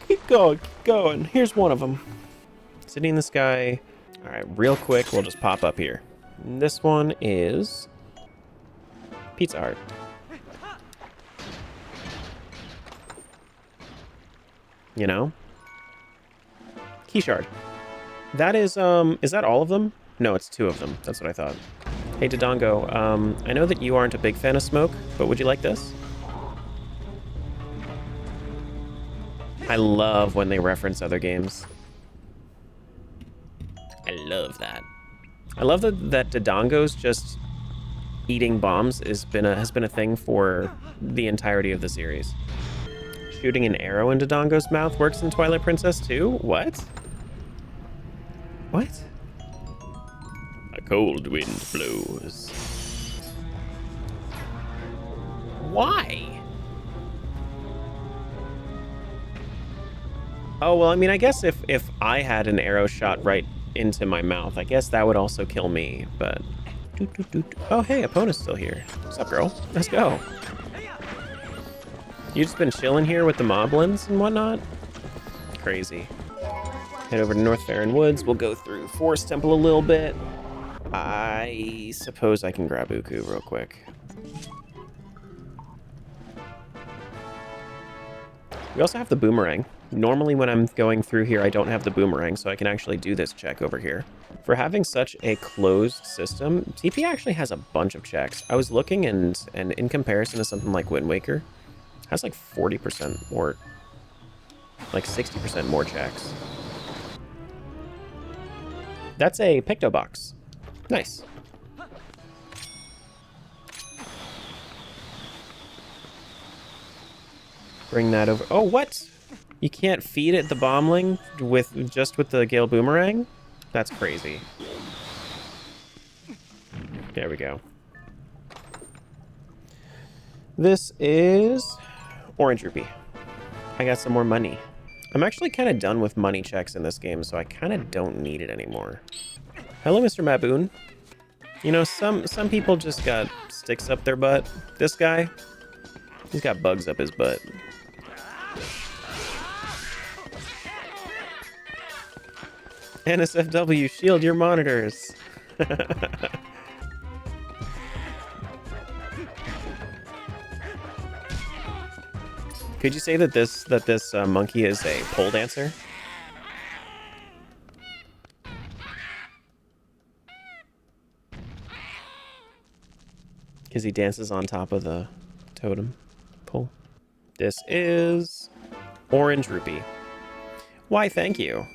Keep going, keep going. Here's one of them. Sitting in the sky. All right, real quick, we'll just pop up here. And this one is Pizza Hut. You know? Key shard. That is that all of them? No, it's 2 of them. That's what I thought. Hey, Dodongo, I know that you aren't a big fan of smoke, but would you like this? I love when they reference other games. I love that. I love that Dodongo's just eating bombs has been a thing for the entirety of the series. Shooting an arrow in Dodongo's mouth works in Twilight Princess too? What? What? A cold wind blows. Why? Oh, well, I mean, I guess if I had an arrow shot right into my mouth, I guess that would also kill me, but... Oh, hey, Epona's still here. What's up, girl? Let's go. You just been chilling here with the moblins and whatnot? Crazy. Head over to North Farron Woods. We'll go through Forest Temple a little bit. I suppose I can grab Uku real quick. We also have the boomerang. Normally when I'm going through here, I don't have the boomerang, so I can actually do this check over here. For having such a closed system, TP actually has a bunch of checks. I was looking and in comparison to something like Wind Waker, it has like 40% more, like 60% more checks. That's a Picto Box. Nice. Bring that over. Oh, what? You can't feed it the bombling with the Gale Boomerang? That's crazy. There we go. This is Orange Rupee. I got some more money. I'm actually kind of done with money checks in this game, so I kind of don't need it anymore. Hello, Mr. Maboon. You know, some people just got sticks up their butt. This guy, he's got bugs up his butt. NSFW, shield your monitors. Could you say that this monkey is a pole dancer? Because he dances on top of the totem pole. This is Orange Rupee. Why, thank you.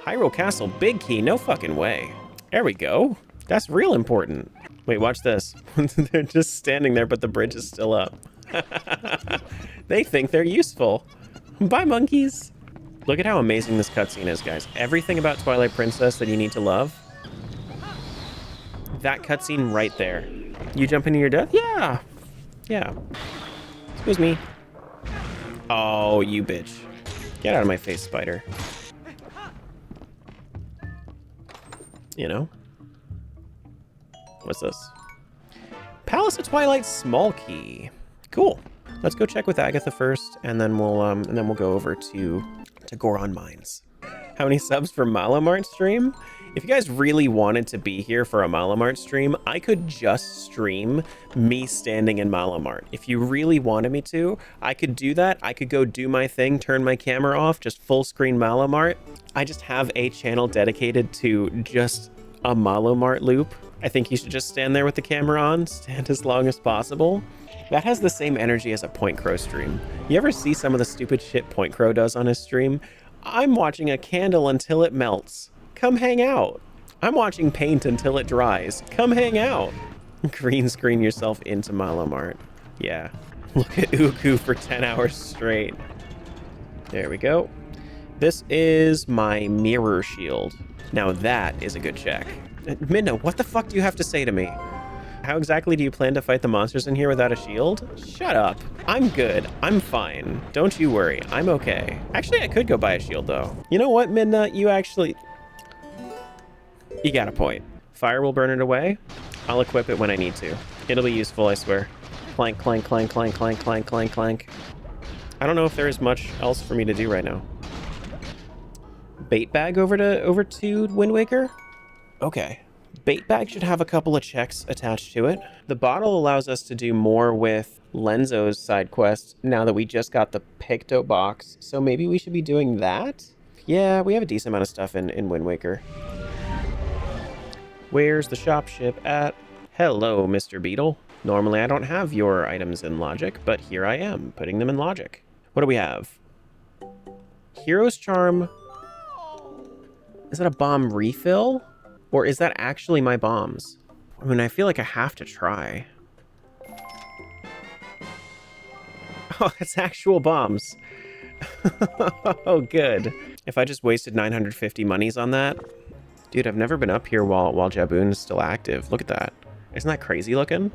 Hyrule Castle, big key, no fucking way. There we go. That's real important. Wait, watch this. They're just standing there, but the bridge is still up. They think they're useful. Bye, monkeys. Look at how amazing this cutscene is, guys. Everything about Twilight Princess that you need to love. That cutscene right there. You jump into your death? Yeah. Yeah. Excuse me. Oh, you bitch. Get out of my face, spider. You know? What's this? Palace of Twilight small key. Cool. Let's go check with Agatha first, and then we'll go over to Goron Mines. How many subs for Malamart stream? If you guys really wanted to be here for a Malamart stream, I could just stream me standing in Malamart. If you really wanted me to, I could do that. I could go do my thing, turn my camera off, just full screen Malamart. I just have a channel dedicated to just a Malamart loop. I think you should just stand there with the camera on, stand as long as possible. That has the same energy as a Point Crow stream. You ever see some of the stupid shit Point Crow does on his stream? I'm watching a candle until it melts. Come hang out. I'm watching paint until it dries. Come hang out. Green screen yourself into Malamart. Yeah. Look at Uku for 10 hours straight. There we go. This is my mirror shield. Now that is a good check. Minna, what the fuck do you have to say to me? How exactly do you plan to fight the monsters in here without a shield? Shut up. I'm good. I'm fine. Don't you worry. I'm okay. Actually, I could go buy a shield, though. You know what, Midna? You got a point. Fire will burn it away. I'll equip it when I need to. It'll be useful, I swear. Clank, clank, clank, clank, clank, clank, clank, clank. I don't know if there is much else for me to do right now. Bait bag over to Wind Waker? Okay. Bait bag should have a couple of checks attached to it. The bottle allows us to do more with Lenzo's side quest now that we just got the Picto box, so maybe we should be doing that? Yeah, we have a decent amount of stuff in Wind Waker. Where's the shop ship at? Hello, Mr. Beetle. Normally I don't have your items in Logic, but here I am, putting them in Logic. What do we have? Hero's Charm. Is that a bomb refill? Or is that actually my bombs? I mean, I feel like I have to try. Oh, it's actual bombs. Oh, good. If I just wasted 950 monies on that. Dude, I've never been up here while Jaboon is still active. Look at that. Isn't that crazy looking?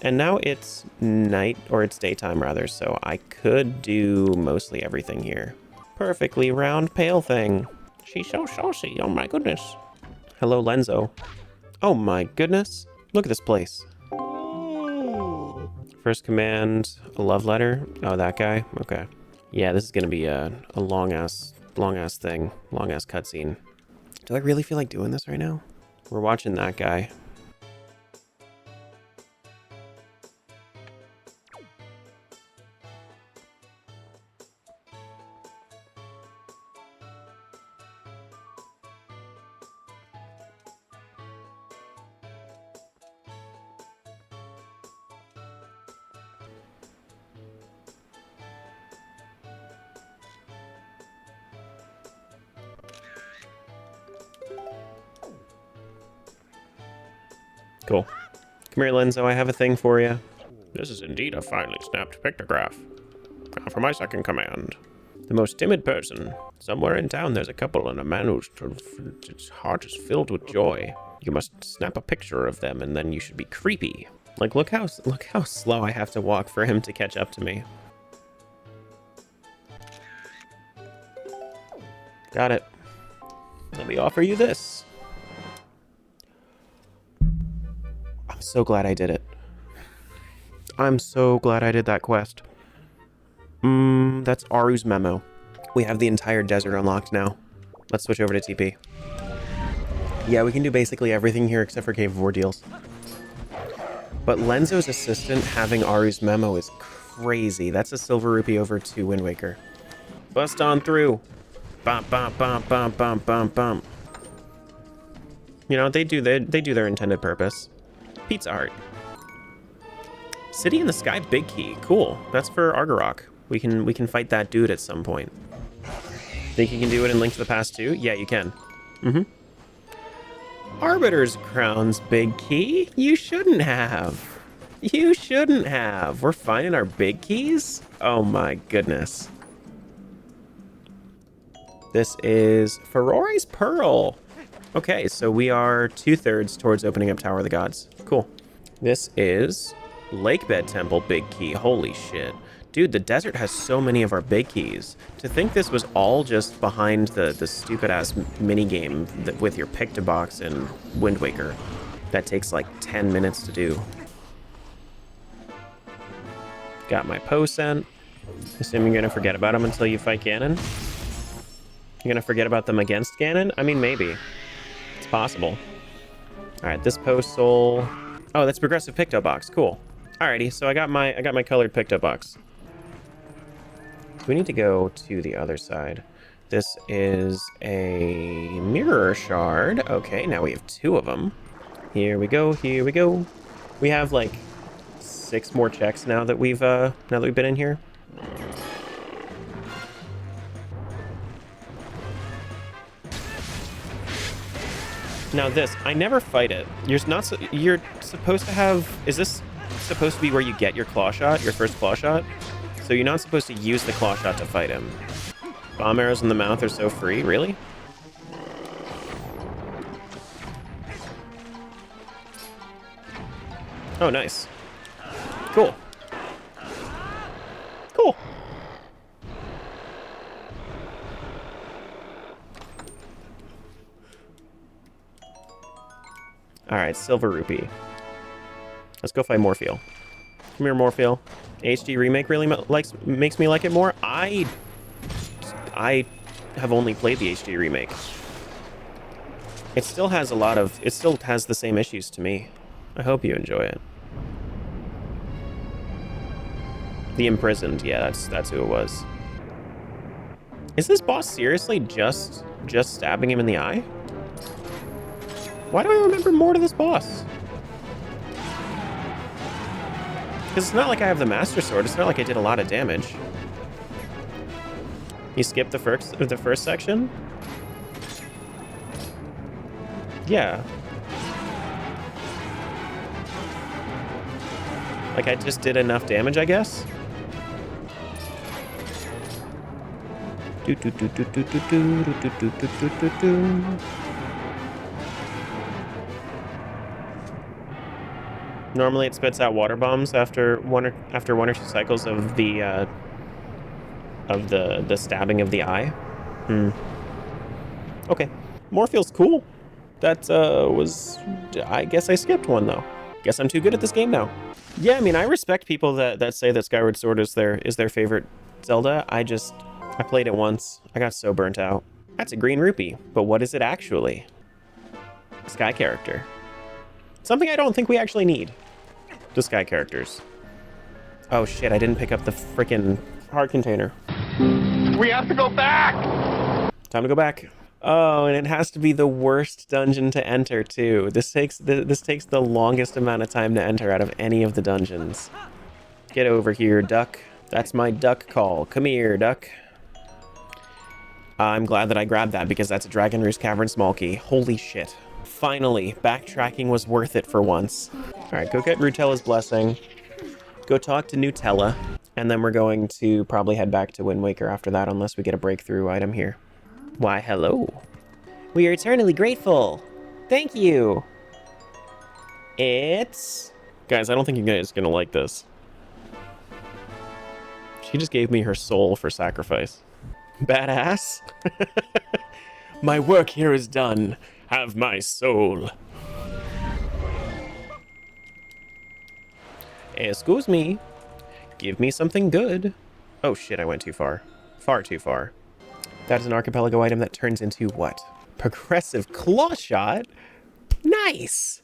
And now it's night, or it's daytime rather, so I could do mostly everything here. Perfectly round pale thing. She's so saucy, oh my goodness. Hello, Lenzo. Oh my goodness. Look at this place. First command, a love letter. Oh, that guy? Okay. Yeah, this is gonna be a long-ass thing. Long-ass cutscene. Do I really feel like doing this right now? We're watching that guy. Cool. Come here, Lenzo. I have a thing for you. This is indeed a finely snapped pictograph. Now for my second command. The most timid person. Somewhere in town there's a couple and a man whose heart is filled with joy. You must snap a picture of them and then you should be creepy. Like, look how slow I have to walk for him to catch up to me. Got it. Let me offer you this. I'm so glad I did it. I'm so glad I did that quest. That's Aru's memo. We have the entire desert unlocked now. Let's switch over to TP. Yeah, we can do basically everything here except for Cave of Ordeals. But Lenzo's assistant having Aru's memo is crazy. That's a silver rupee over to Wind Waker. Bust on through. Bump, bump, bump, bump, bump, bump, bump. You know, they do their intended purpose. Pizza Heart. City in the Sky Big Key. Cool. That's for Argarok. We can fight that dude at some point. Think you can do it in Link to the Past too? Yeah, you can. Arbiter's Crown's Big Key? You shouldn't have. You shouldn't have. We're finding our big keys? Oh my goodness. This is Ferore's Pearl. Okay, so we are 2/3 towards opening up Tower of the Gods. Cool. This is Lakebed Temple Big Key. Holy shit. Dude, the desert has so many of our big keys. To think this was all just behind the stupid-ass minigame with your Pictobox and Wind Waker. That takes like 10 minutes to do. Got my Poe sent. Assuming you're gonna forget about them until you fight Ganon. You're gonna forget about them against Ganon? I mean, maybe. It's possible. Alright, this Post Soul. Oh, that's progressive Pictobox. Cool. Alrighty, so I got my colored Pictobox. We need to go to the other side. This is a mirror shard. Okay, now we have 2 of them. Here we go, here we go. We have like 6 more checks now that we've been in here. Now this, I never fight it. You're supposed to have, is this supposed to be where you get your claw shot, your first claw shot? So you're not supposed to use the claw shot to fight him. Bomb arrows in the mouth are so free, really? Oh, nice. Cool. Cool. Alright, Silver Rupee. Let's go fight Morpheal. Come here, Morpheal. HD Remake really makes me like it more? I have only played the HD Remake. It still has it still has the same issues to me. I hope you enjoy it. The Imprisoned, yeah, that's who it was. Is this boss seriously just stabbing him in the eye? Why do I remember more to this boss? Because it's not like I have the Master Sword. It's not like I did a lot of damage. You skipped the first section? Yeah. Like I just did enough damage, I guess? Normally it spits out water bombs after one or two cycles of the stabbing of the eye. Okay. Morpheal's cool. That was... I guess I skipped one, though. Guess I'm too good at this game now. Yeah, I mean, I respect people that say that Skyward Sword is their favorite Zelda. I played it once. I got so burnt out. That's a green rupee, but what is it actually? A sky character. Something I don't think we actually need. The sky characters. Oh shit, I didn't pick up the frickin' heart container. We have to go back! Time to go back. Oh, and it has to be the worst dungeon to enter, too. This takes the longest amount of time to enter out of any of the dungeons. Get over here, duck. That's my duck call. Come here, duck. I'm glad that I grabbed that because that's a Dragon Roost Cavern small key. Holy shit. Finally, backtracking was worth it for once. Alright, go get Rutella's blessing. Go talk to Nutella. And then we're going to probably head back to Wind Waker after that unless we get a breakthrough item here. Why, hello. We are eternally grateful. Thank you. It's... Guys, I don't think you guys are gonna like this. She just gave me her soul for sacrifice. Badass. My work here is done. Have my soul. Excuse me. Give me something good. Oh shit, I went too far. Far too far. That is an archipelago item that turns into what? Progressive claw shot? Nice!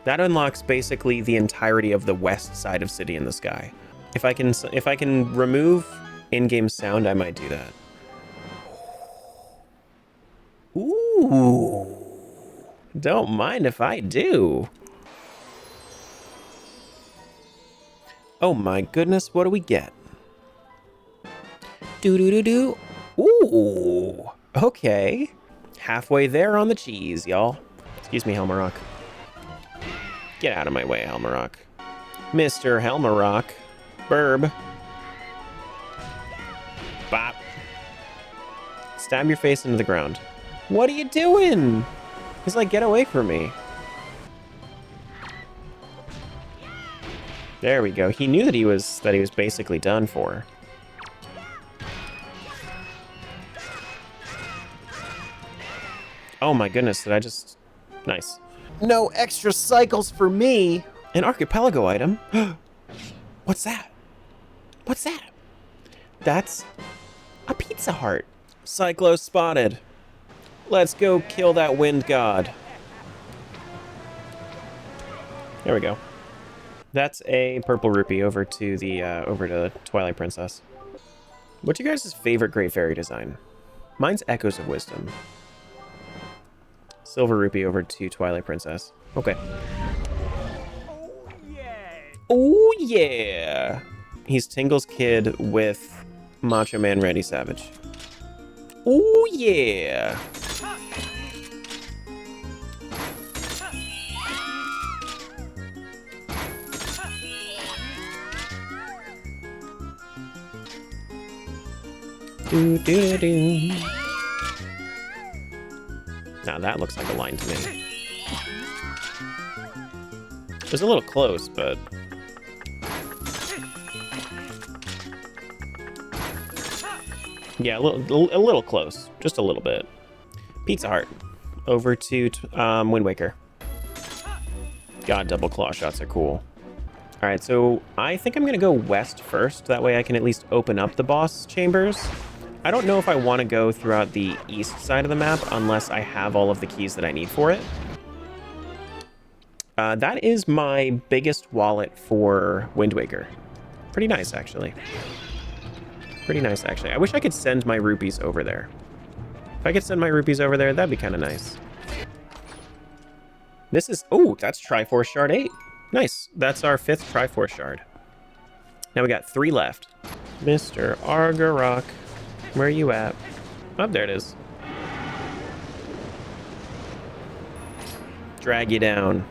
That unlocks basically the entirety of the west side of City in the Sky. If I can remove in-game sound, I might do that. Ooh. Don't mind if I do. Oh my goodness, what do we get? Do-do-do-do. Ooh, okay. Halfway there on the cheese, y'all. Excuse me, Helmarock. Get out of my way, Helmarock. Mr. Helmarock. Burb. Bop. Stab your face into the ground. What are you doing? He's like, get away from me. There we go. He knew that he was basically done for. Oh my goodness, did I just... Nice. No extra cycles for me! An archipelago item? What's that? What's that? That's a Pizza Heart. Cyclo spotted. Let's go kill that wind god. There we go. That's a purple rupee over to the Twilight Princess. What's your guys' favorite Great Fairy design? Mine's Echoes of Wisdom. Silver rupee over to Twilight Princess. Okay. Oh yeah! He's Tingle's kid with Macho Man Randy Savage. Oh yeah! Do, do, do. Now that looks like a line to me. It was a little close, but... Yeah, a little close. Just a little bit. Pizza Heart. Over to Wind Waker. God, double claw shots are cool. Alright, so I think I'm going to go west first. That way I can at least open up the boss chambers. I don't know if I want to go throughout the east side of the map unless I have all of the keys that I need for it. That is my biggest wallet for Wind Waker. Pretty nice, actually. Pretty nice, actually. I wish I could send my rupees over there. If I could send my rupees over there, that'd be kind of nice. This is... Oh, that's Triforce Shard 8. Nice. That's our 5th Triforce Shard. Now we got 3 left. Mr. Argarok. Where are you at? Oh, there it is. Drag you down.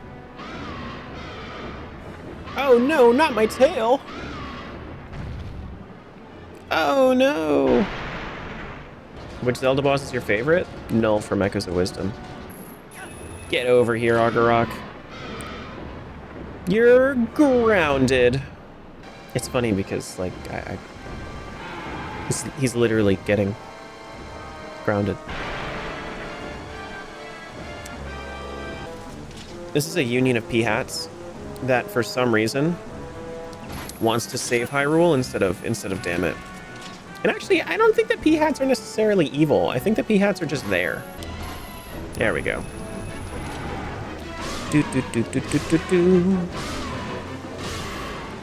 Oh no, not my tail! Oh no! Which Zelda boss is your favorite? Null from Echoes of Wisdom. Get over here, Argarok. You're grounded. It's funny because, like, he's literally getting grounded. This is a union of P-hats that, for some reason, wants to save Hyrule instead of Dammit. And actually, I don't think that P-hats are necessarily evil. I think that P-hats are just there. There we go. Do do do do do do do.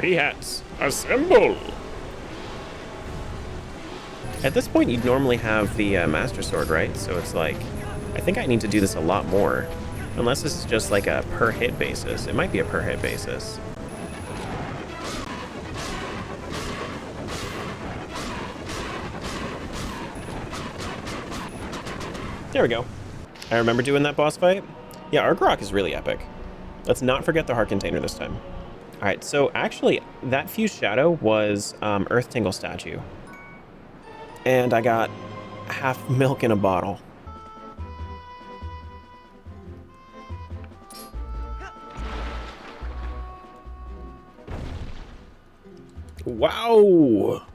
P-hats, assemble! At this point, you'd normally have the Master Sword, right? So it's like, I think I need to do this a lot more. Unless this is just like a per hit basis. It might be a per hit basis. There we go. I remember doing that boss fight. Yeah, Argarok is really epic. Let's not forget the heart container this time. All right, so actually, that Fused Shadow was Earth Tingle statue. And I got half milk in a bottle. Wow!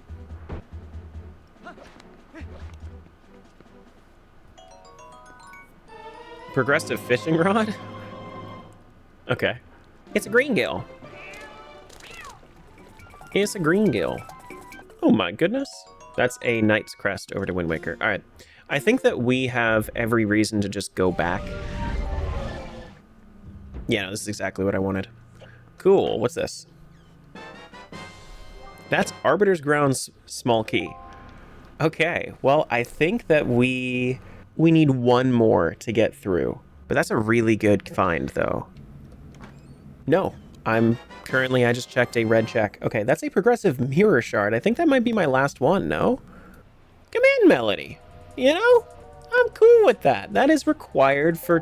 Progressive fishing rod? Okay. It's a green gill. It's a green gill. Oh my goodness. That's a Knight's Crest over to Wind Waker. All right. I think that we have every reason to just go back. Yeah, no, this is exactly what I wanted. Cool. What's this? That's Arbiter's Ground's small key. Okay. Well, I think that we need one more to get through. But that's a really good find, though. No. I just checked a red check. Okay, that's a progressive mirror shard. I think that might be my last one, no? Command Melody. You know? I'm cool with that. That is required for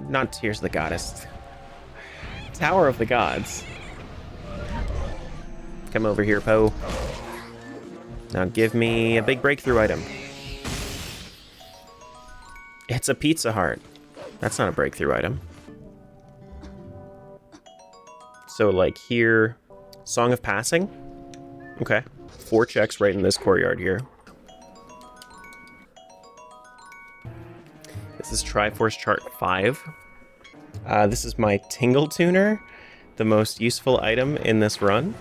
not Tears of the Goddess. Tower of the Gods. Come over here, Poe. Now give me a big breakthrough item. It's a Pizza Heart. That's not a breakthrough item. So, like, here... Song of Passing? Okay. 4 checks right in this courtyard here. This is Triforce Chart 5. This is my Tingle Tuner, the most useful item in this run.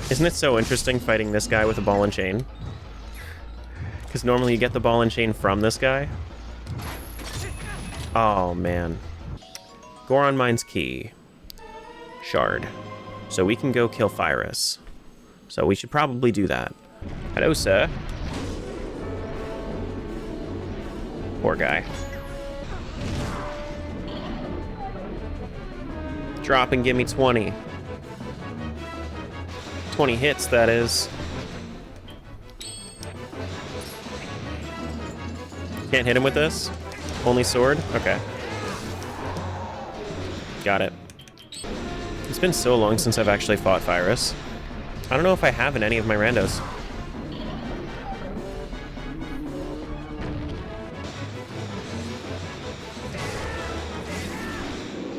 Isn't it so interesting fighting this guy with a ball and chain? Because normally you get the ball and chain from this guy. Oh, man. Goron Mine's Key. Shard. So we can go kill Phyrus. So we should probably do that. Hello, sir. Poor guy. Drop and give me 20. 20 hits, that is. Can't hit him with this? Only sword? Okay. Got it. It's been so long since I've actually fought Phyrus. I don't know if I have in any of my randos.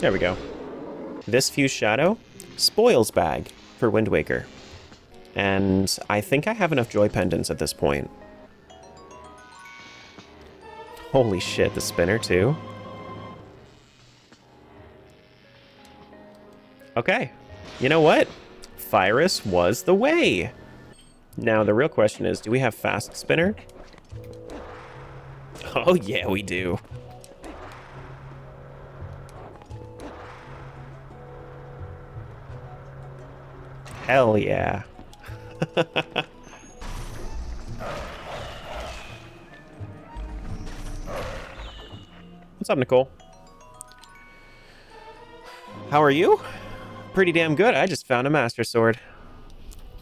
There we go. This Fused Shadow, Spoils Bag for Wind Waker. And I think I have enough Joy Pendants at this point. Holy shit, the spinner too. Okay, you know what? Virus was the way. Now the real question is, do we have fast spinner? Oh yeah, we do. Hell yeah. What's up, Nicole? How are you? Pretty damn good. I just found a Master Sword.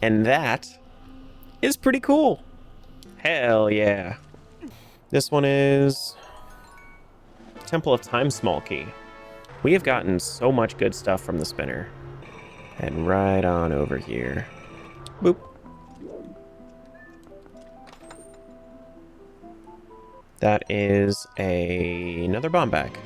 And that is pretty cool. Hell yeah. This one is Temple of Time Small Key. We have gotten so much good stuff from the spinner. And right on over here. Boop. That is another bomb bag.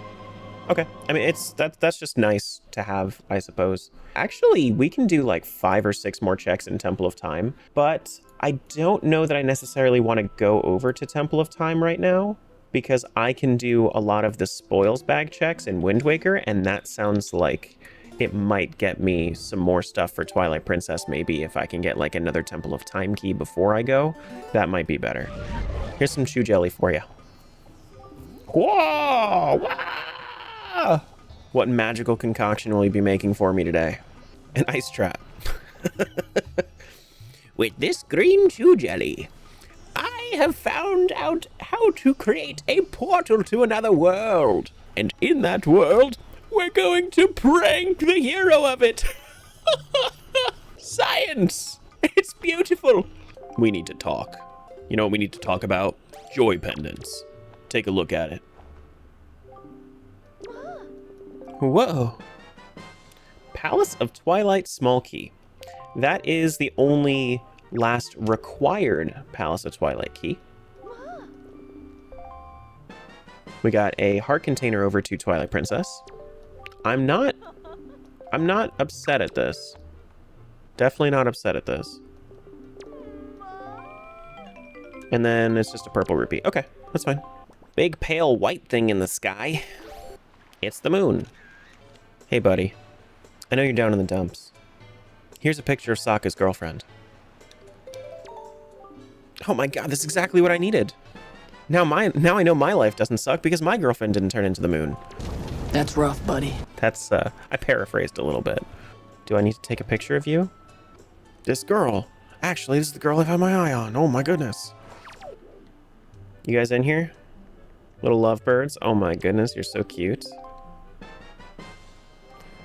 Okay, I mean, that's just nice to have, I suppose. Actually, we can do like 5 or 6 more checks in Temple of Time, but I don't know that I necessarily want to go over to Temple of Time right now, because I can do a lot of the spoils bag checks in Wind Waker, and that sounds like it might get me some more stuff for Twilight Princess, maybe if I can get like another Temple of Time key before I go. That might be better. Here's some chew jelly for you. Whoa! Wow! What magical concoction will you be making for me today? An ice trap. With this green chew jelly, I have found out how to create a portal to another world. And in that world, we're going to prank the hero of it. Science! It's beautiful. We need to talk. You know what we need to talk about? Joy pendants. Take a look at it. Whoa. Palace of Twilight Small Key. That is the only last required Palace of Twilight key. We got a heart container over to Twilight Princess. I'm not upset at this. Definitely not upset at this. And then it's just a purple rupee. Okay, that's fine. Big pale white thing in the sky. It's the moon. Hey, buddy. I know you're down in the dumps. Here's a picture of Sokka's girlfriend. Oh my god, that's exactly what I needed. Now I know my life doesn't suck because my girlfriend didn't turn into the moon. That's rough, buddy. That's, I paraphrased a little bit. Do I need to take a picture of you? This girl. Actually, this is the girl I've had my eye on. Oh my goodness. You guys in here? Little lovebirds. Oh my goodness, you're so cute.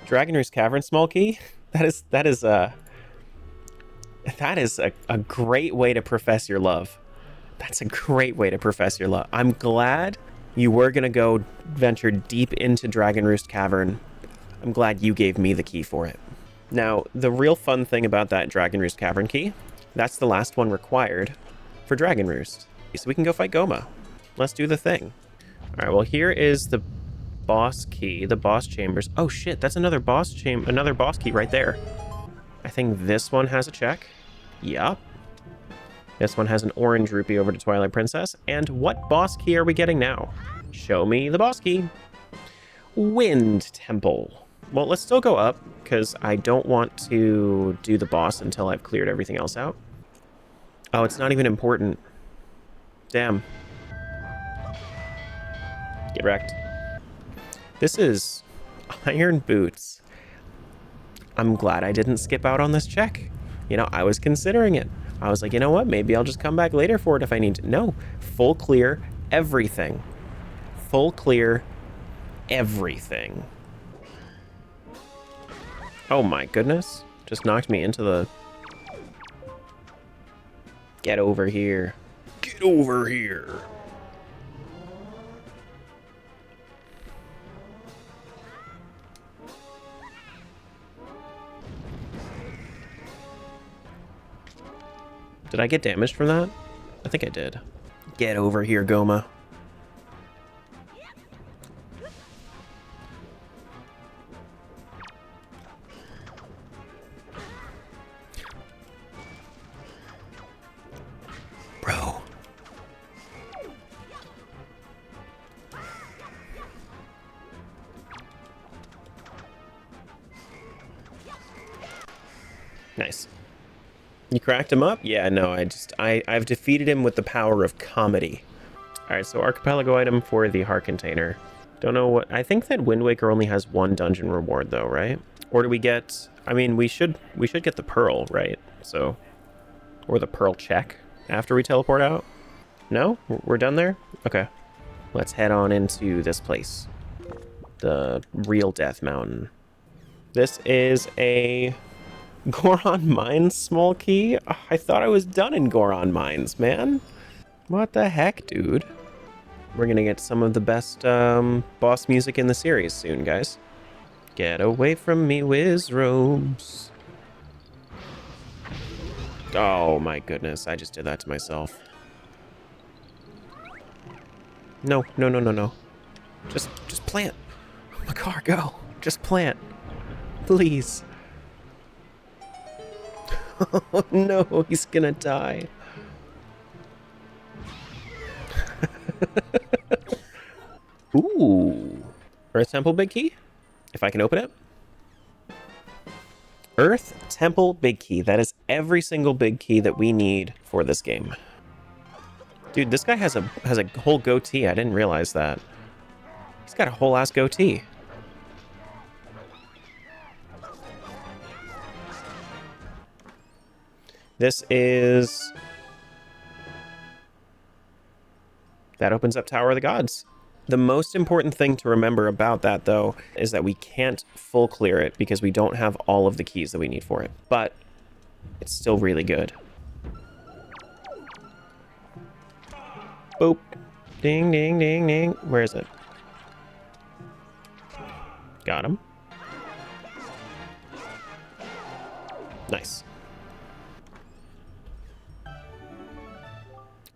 Dragon Roost Cavern Small Key. That is a great way to profess your love. That's a great way to profess your love. I'm glad you were gonna go venture deep into Dragon Roost Cavern. I'm glad you gave me the key for it. Now, the real fun thing about that Dragon Roost Cavern key, that's the last one required for Dragon Roost. So we can go fight Goma. Let's do the thing. All right, well, here is the boss key, the boss chambers. Oh shit, that's another boss key right there. I think this one has a check. Yup. This one has an orange rupee over to Twilight Princess. And what boss key are we getting now? Show me the boss key. Wind Temple. Well, let's still go up, because I don't want to do the boss until I've cleared everything else out. Oh, it's not even important. Damn. Get wrecked. This is Iron Boots. I'm glad I didn't skip out on this check. You know, I was considering it. I was like, you know what? Maybe I'll just come back later for it if I need to. No, full clear everything. Full clear everything. Oh my goodness. Just knocked me into the... Get over here. Get over here. Did I get damaged from that? I think I did. Get over here, Goma. Nice. You cracked him up? Yeah, no, I've defeated him with the power of comedy. Alright, so archipelago item for the heart container. Don't know what... I think that Wind Waker only has one dungeon reward, though, right? Or do we get... I mean, we should get the pearl, right? So... Or the pearl check after we teleport out? No? We're done there? Okay. Let's head on into this place. The real Death Mountain. This is a... Goron Mines small key? I thought I was done in Goron Mines, man. What the heck, dude? We're gonna get some of the best boss music in the series soon, guys. Get away from me, whiz robes. Oh my goodness, I just did that to myself. No, no, no, no, no. Just plant. Makar, go. Just plant. Please. Oh no, he's gonna die. Ooh. Earth Temple Big Key? If I can open it. Earth Temple Big Key. That is every single big key that we need for this game. Dude, this guy has a whole goatee. I didn't realize that. He's got a whole ass goatee. This is... That opens up Tower of the Gods. The most important thing to remember about that, though, is that we can't full clear it because we don't have all of the keys that we need for it. But it's still really good. Boop. Ding, ding, ding, ding. Where is it? Got him. Nice.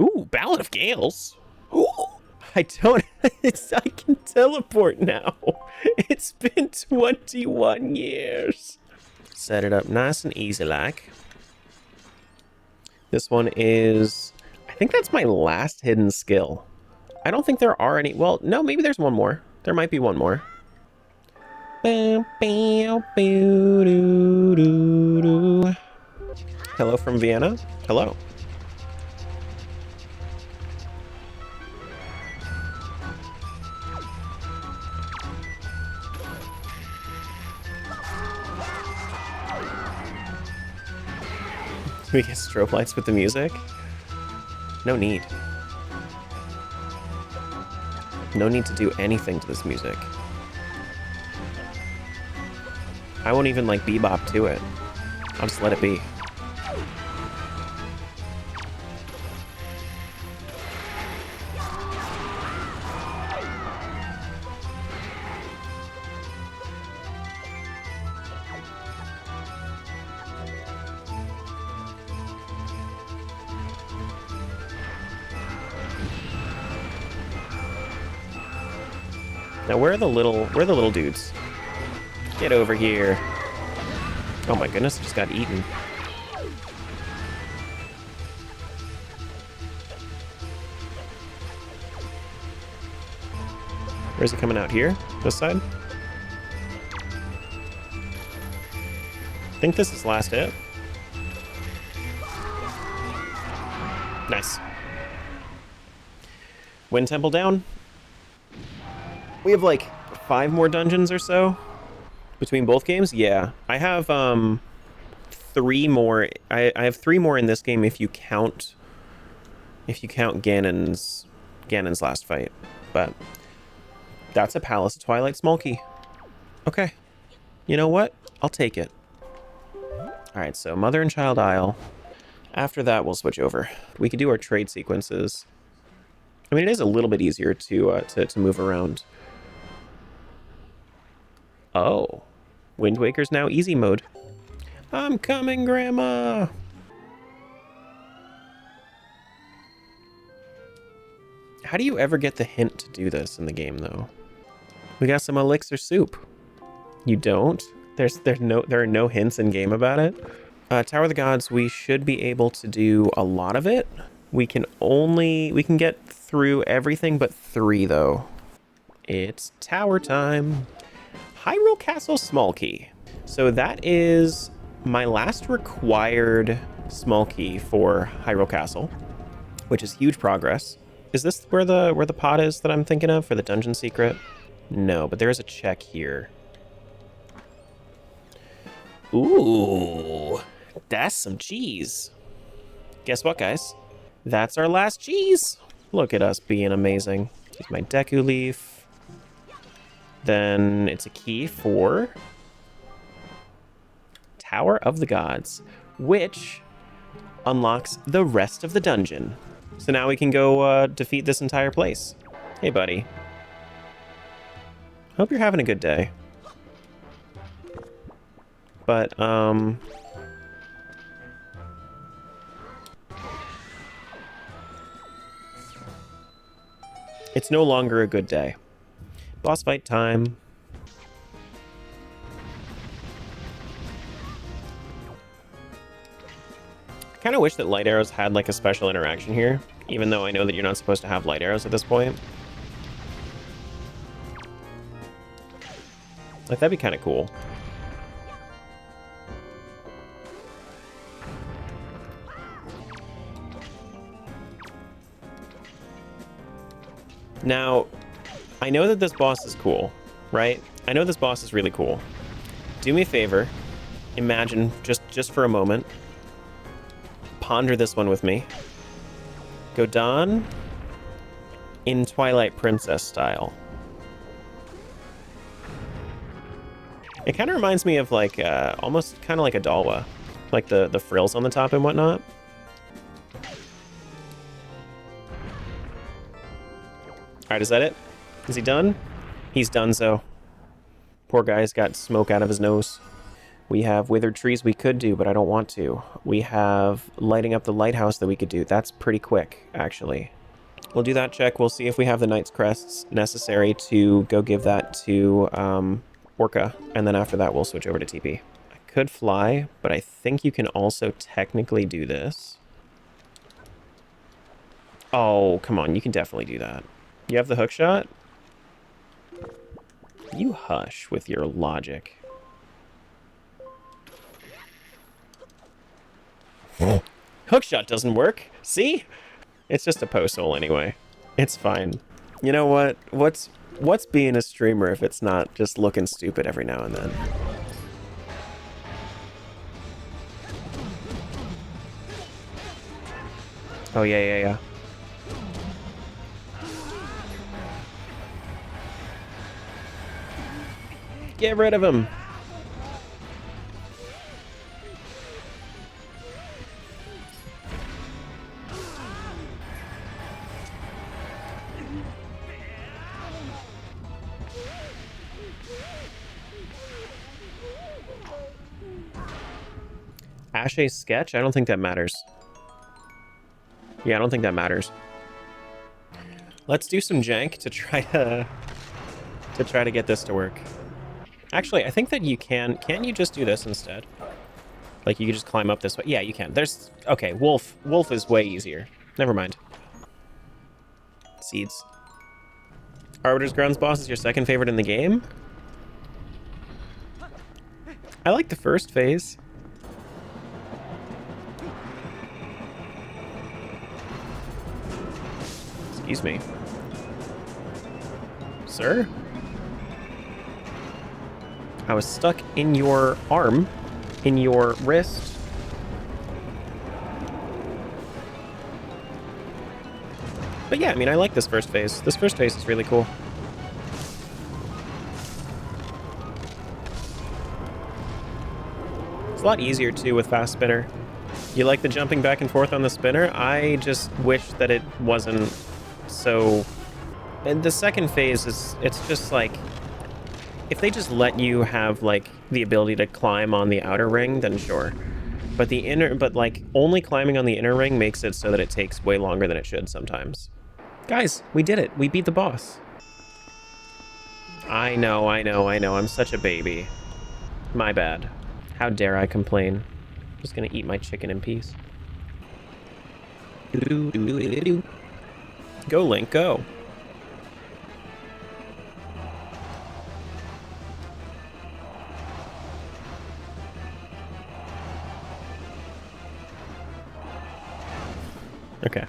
Ooh, Ballad of Gales. Ooh, I can teleport now. It's been 21 years. Set it up nice and easy like. This one is, I think that's my last hidden skill. I don't think there are any, well, no, maybe there's one more. There might be one more. Hello from Vienna. Hello. We get strobe lights with the music? No need. No need to do anything to this music. I won't even like bebop to it. I'll just let it be. Now where are the little dudes? Get over here. Oh my goodness, I just got eaten. Where's he coming out here? This side? I think this is last hit. Nice. Wind Temple down. We have like 5 more dungeons or so between both games. Yeah, I have 3 more. I have 3 more in this game if you count Ganon's last fight. But that's a Palace of Twilight small key. Okay, you know what? I'll take it. All right, so Mother and Child Isle. After that, we'll switch over. We could do our trade sequences. I mean, it is a little bit easier to move around. Oh, Wind Waker's now easy mode. I'm coming, Grandma! How do you ever get the hint to do this in the game, though? We got some elixir soup. You don't? There are no hints in game about it. Tower of the Gods, we should be able to do a lot of it. We can get through everything but 3, though. It's tower time. Hyrule Castle small key. So that is my last required small key for Hyrule Castle, which is huge progress. Is this where the pot is that I'm thinking of for the dungeon secret? No, but there is a check here. Ooh, that's some cheese. Guess what, guys? That's our last cheese. Look at us being amazing. Use my Deku Leaf. Then it's a key for Tower of the Gods, which unlocks the rest of the dungeon. So now we can go defeat this entire place. Hey, buddy. Hope you're having a good day. But, it's no longer a good day. Boss fight time. I kind of wish that light arrows had like a special interaction here, even though I know that you're not supposed to have light arrows at this point. Like, that'd be kind of cool. Now, I know that this boss is cool, right? I know this boss is really cool. Do me a favor, imagine, just for a moment, ponder this one with me. Godon in Twilight Princess style. It kind of reminds me of like, almost kind of like a Dalwa. Like the frills on the top and whatnot. Alright, is that it? Is he done? He's done so. Poor guy's got smoke out of his nose. We have withered trees we could do, but I don't want to. We have lighting up the lighthouse that we could do. That's pretty quick, actually. We'll do that check. We'll see if we have the Knight's Crests necessary to go give that to Orca. And then after that, we'll switch over to TP. I could fly, but I think you can also technically do this. Oh, come on. You can definitely do that. You have the hook shot? You hush with your logic. Hookshot doesn't work. See? It's just a post hole anyway. It's fine. You know what? What's being a streamer if it's not just looking stupid every now and then? Oh, yeah. Get rid of him. Ashe's sketch? I don't think that matters. Yeah, I don't think that matters. Let's do some jank to try to get this to work. Actually, I think that you can't you just do this instead? Like, you can just climb up this way. Yeah, you can. There's... Okay, Wolf. Wolf is way easier. Never mind. Seeds. Arbiter's Grounds boss is your second favorite in the game? I like the first phase. Excuse me. Sir? I was stuck in your arm, in your wrist. But yeah, I mean, I like this first phase. This first phase is really cool. It's a lot easier too with Fast Spinner. You like the jumping back and forth on the spinner? I just wish that it wasn't so... And the second phase is, it's just like... If they just let you have, like, the ability to climb on the outer ring, then sure. But like, only climbing on the inner ring makes it so that it takes way longer than it should sometimes. Guys, we did it. We beat the boss. I know. I'm such a baby. My bad. How dare I complain? I'm just gonna eat my chicken in peace. Go, Link, go. Okay.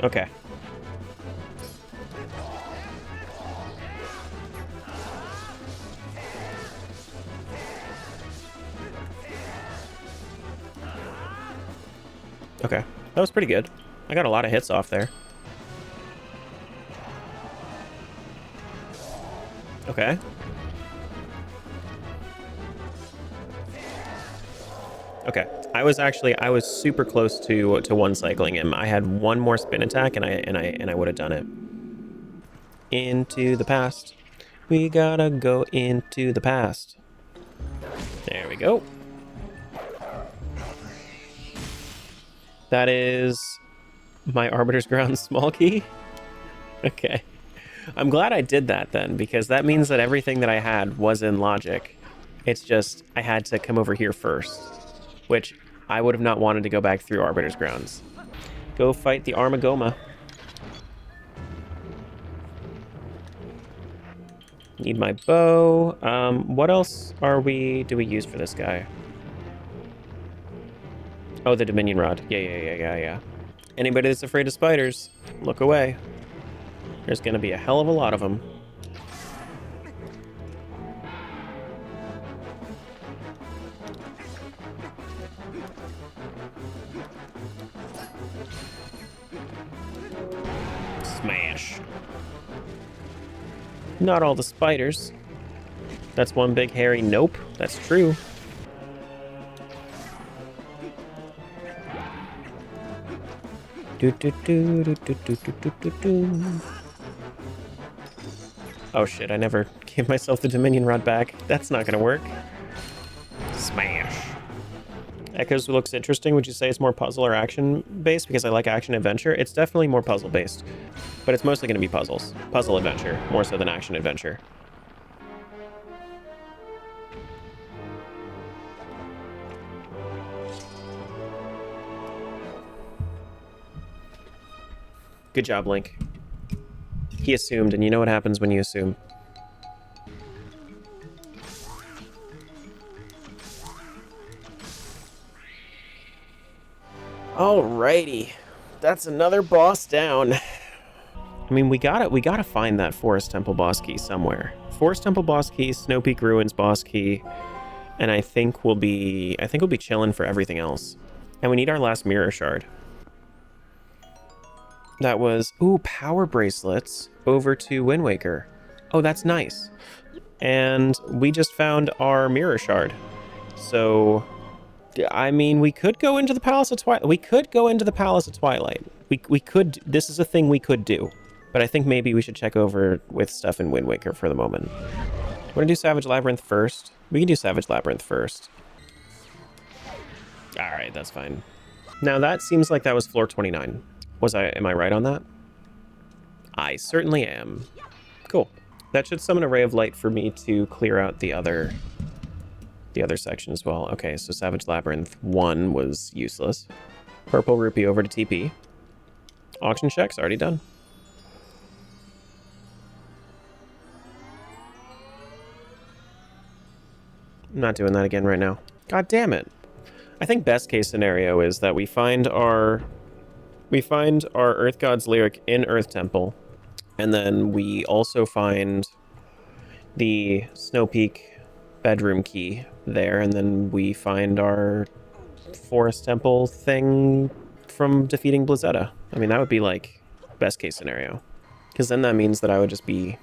Okay. Okay. That was pretty good. I got a lot of hits off there. Okay. Okay. I was super close to one cycling him. I had one more spin attack and I would have done it. Into the past. We gotta go into the past. There we go. That is my Arbiter's Ground small key. Okay. I'm glad I did that then, because that means that everything that I had was in logic. It's just I had to come over here first, which I would have not wanted to go back through Arbiter's Grounds. Go fight the Armagoma. Need my bow. What else do we use for this guy? Oh, the Dominion Rod. Yeah. Anybody that's afraid of spiders, look away. There's gonna be a hell of a lot of them. Smash. Not all the spiders. That's one big hairy nope. That's true. Oh shit, I never gave myself the Dominion Rod back. That's not gonna work. Smash. Echoes looks interesting. Would you say it's more puzzle or action based? Because I like action adventure. It's definitely more puzzle based, but it's mostly gonna be puzzles. Puzzle adventure, more so than action adventure. Good job, Link. He assumed, and you know what happens when you assume. Alrighty. That's another boss down. I mean, we gotta find that Forest Temple boss key somewhere. Forest Temple boss key, Snow Peak Ruins boss key, and I think we'll be chilling for everything else. And we need our last mirror shard. That was, ooh, power bracelets over to Wind Waker. Oh, that's nice. And we just found our mirror shard. So, I mean, we could go into the Palace of Twilight. We could, this is a thing we could do. But I think maybe we should check over with stuff in Wind Waker for the moment. Want to do Savage Labyrinth first? We can do Savage Labyrinth first. Alright, that's fine. Now that seems like that was floor 29. Am I right on that? I certainly am. Cool. That should summon a ray of light for me to clear out the other section as well. Okay, so Savage Labyrinth 1 was useless. Purple rupee over to TP. Auction check's already done. I'm not doing that again right now. God damn it. I think best case scenario is that we find our Earth God's Lyric in Earth Temple, and then we also find the Snow Peak bedroom key there, and then we find our Forest Temple thing from defeating Blizzetta. I mean, that would be like best case scenario, because then that means that I would just be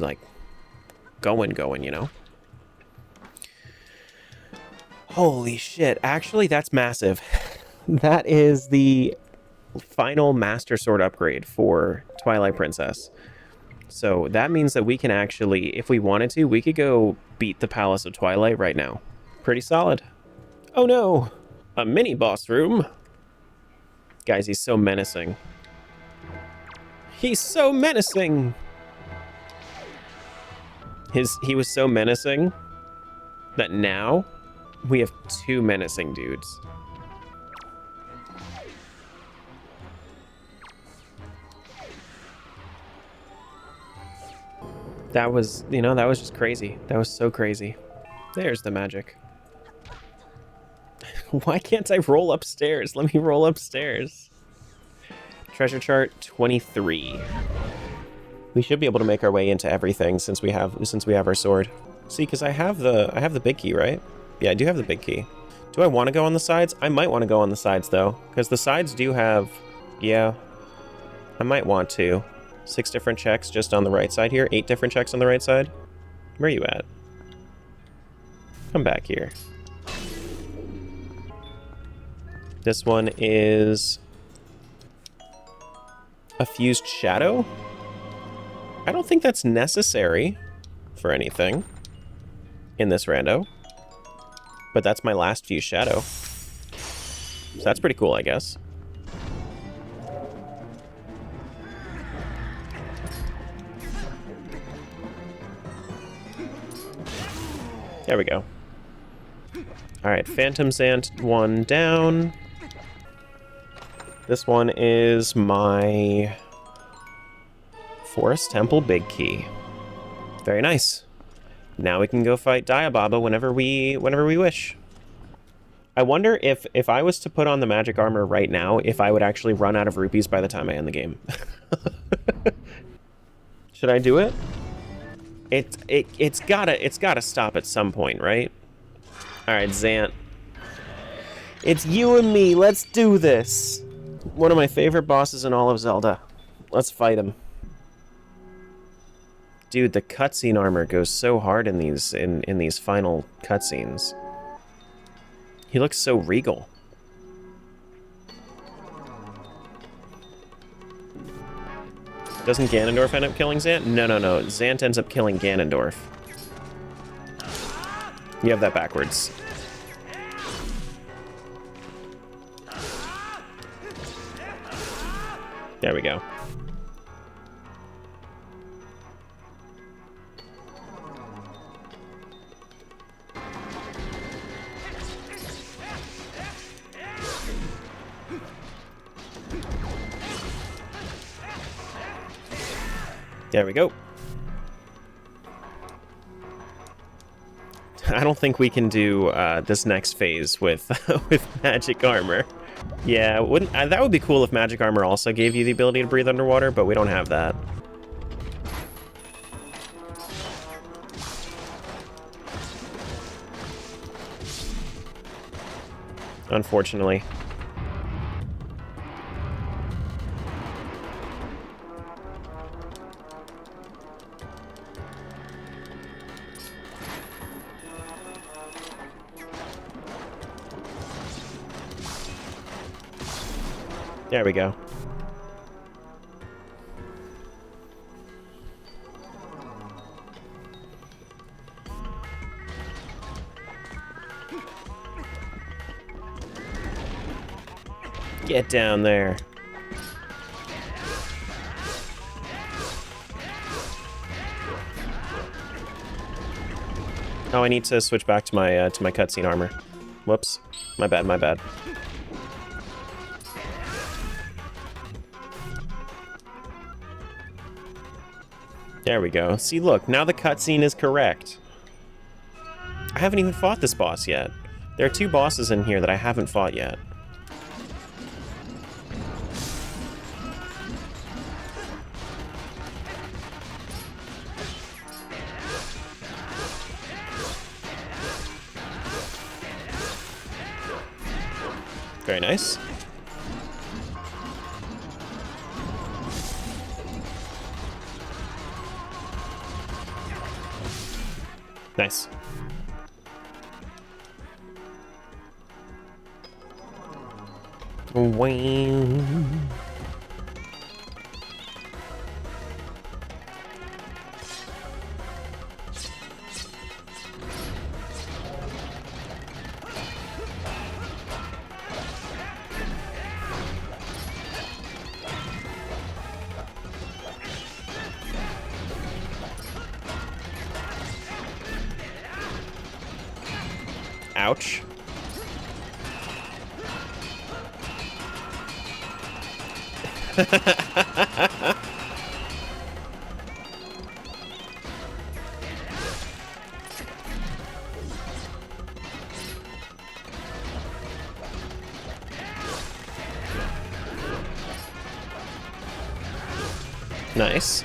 like going, you know? Holy shit, actually that's massive. That is the final Master Sword upgrade for Twilight Princess. So that means that we can actually, if we wanted to, we could go beat the Palace of Twilight right now. Pretty solid. Oh no! A mini boss room! Guys, he's so menacing. He's so menacing! He was so menacing that now we have 2 menacing dudes. That was, you know, that was just crazy. That was so crazy. There's the magic. Why can't I roll upstairs? Let me roll upstairs. Treasure chart 23. We should be able to make our way into everything since we have our sword. See, because I have the big key, right? Yeah, I do have the big key. Do I want to go on the sides? I might want to go on the sides though, because the sides do have, yeah, I might want to. 6 different checks just on the right side here. 8 different checks on the right side. Where are you at? Come back here. This one is a fused shadow. I don't think that's necessary for anything in this rando, but that's my last fused shadow. So that's pretty cool, I guess. There we go. All right, Phantom Zant 1 down. This one is my Forest Temple big key. Very nice. Now we can go fight Diababa whenever we wish. I wonder if I was to put on the magic armor right now, if I would actually run out of rupees by the time I end the game. Should I do it? It's gotta stop at some point, right? All right, Zant. It's you and me. Let's do this. One of my favorite bosses in all of Zelda. Let's fight him. Dude, the cutscene armor goes so hard in these final cutscenes. He looks so regal. Doesn't Ganondorf end up killing Zant? No. Zant ends up killing Ganondorf. You have that backwards. There we go. There we go. I don't think we can do this next phase with with magic armor. Yeah, wouldn't that would be cool if magic armor also gave you the ability to breathe underwater, but we don't have that. Unfortunately. There we go. Get down there. Oh, I need to switch back to my cutscene armor. Whoops. My bad. There we go. See, look, now the cutscene is correct. I haven't even fought this boss yet. There are 2 bosses in here that I haven't fought yet. Very nice. Nice. Wow. Ouch. Nice.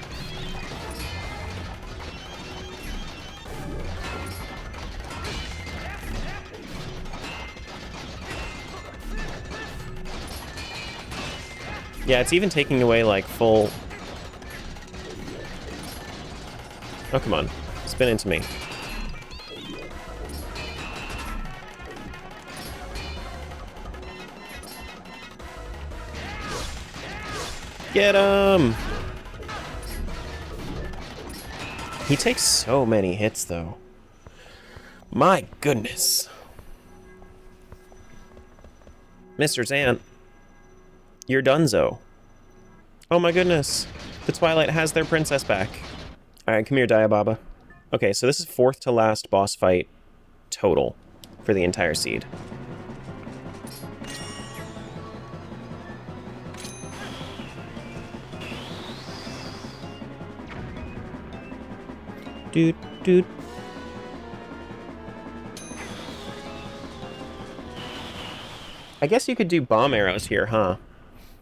Yeah, it's even taking away, like, full... Oh, come on. Spin into me. Get him! He takes so many hits, though. My goodness. Mr. Zant. You're donezo. Oh my goodness. The Twilight has their princess back. Alright, come here, Diababa. Okay, so this is 4th to last boss fight total for the entire seed. Doot, doot. I guess you could do bomb arrows here, huh?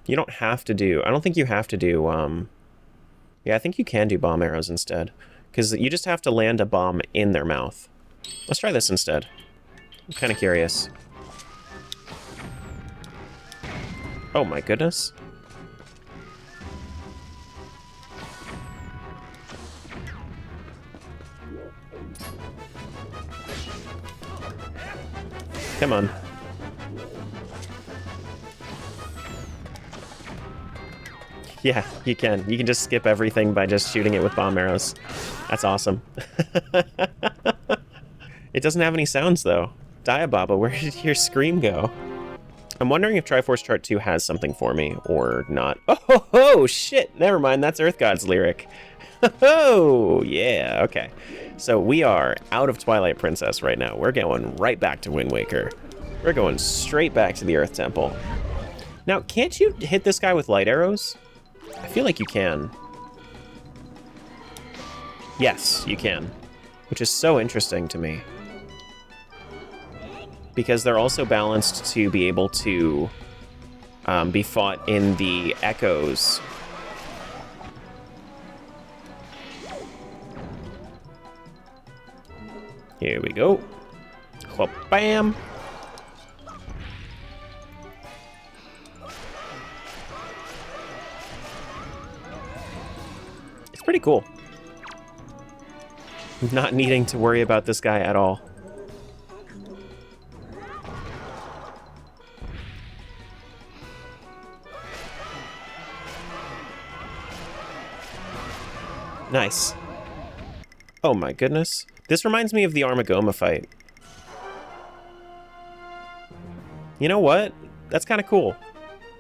You don't have to do... I don't think you have to do, Yeah, I think you can do bomb arrows instead. Because you just have to land a bomb in their mouth. Let's try this instead. I'm kind of curious. Oh my goodness. Come on. Yeah, you can. You can just skip everything by just shooting it with bomb arrows. That's awesome. It doesn't have any sounds, though. Diababa, where did your scream go? I'm wondering if Triforce Chart 2 has something for me, or not. Oh, shit! Never mind, that's Earth God's lyric. Oh, yeah, okay. So we are out of Twilight Princess right now. We're going right back to Wind Waker. We're going straight back to the Earth Temple. Now, can't you hit this guy with light arrows? I feel like you can. Yes, you can. Which is so interesting to me. Because they're also balanced to be able to be fought in the echoes. Here we go. Bam! It's pretty cool. Not needing to worry about this guy at all. Nice. Oh my goodness. This reminds me of the Armagoma fight. You know what? That's kind of cool.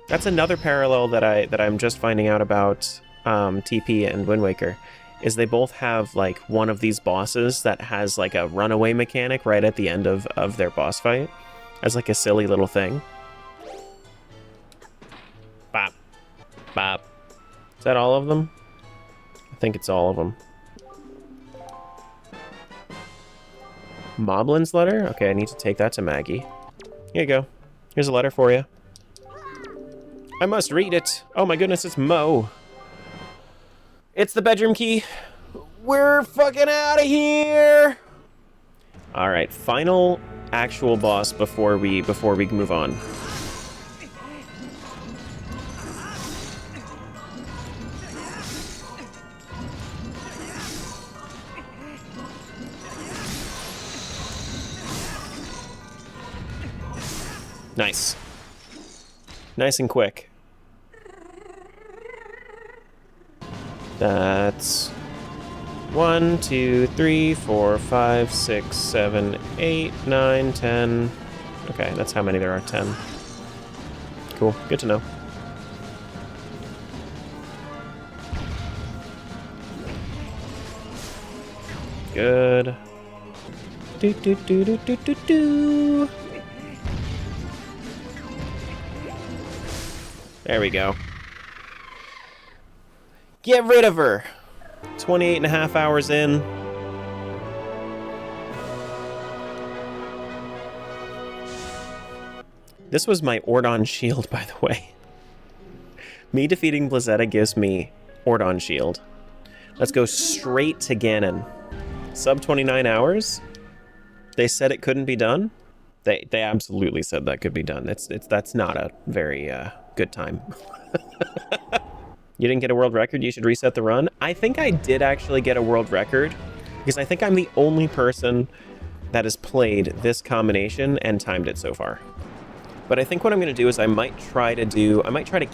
That's another parallel that I'm just finding out about TP and Wind Waker, is they both have like one of these bosses that has like a runaway mechanic right at the end of their boss fight as like a silly little thing. Bop. Bop. Is that all of them? I think it's all of them. Moblin's letter? Okay, I need to take that to Maggie. Here you go. Here's a letter for you. I must read it. Oh my goodness, it's Mo. It's the bedroom key. We're fucking out of here. All right, final actual boss before we move on. Nice. Nice and quick. That's 1, 2, 3, 4, 5, 6, 7, 8, 9, 10. Okay, that's how many there are. 10. Cool. Good to know. Good. Do do do do do do do. There we go. Get rid of her! 28 and a half hours in. This was my Ordon shield, by the way. Me defeating Blizzetta gives me Ordon shield. Let's go straight to Ganon. Sub 29 hours? They said it couldn't be done? They absolutely said that could be done. That's not a very good time. You didn't get a world record? You should reset the run? I think I did actually get a world record, because I think I'm the only person that has played this combination and timed it so far. But I think what I'm going to do is I might try to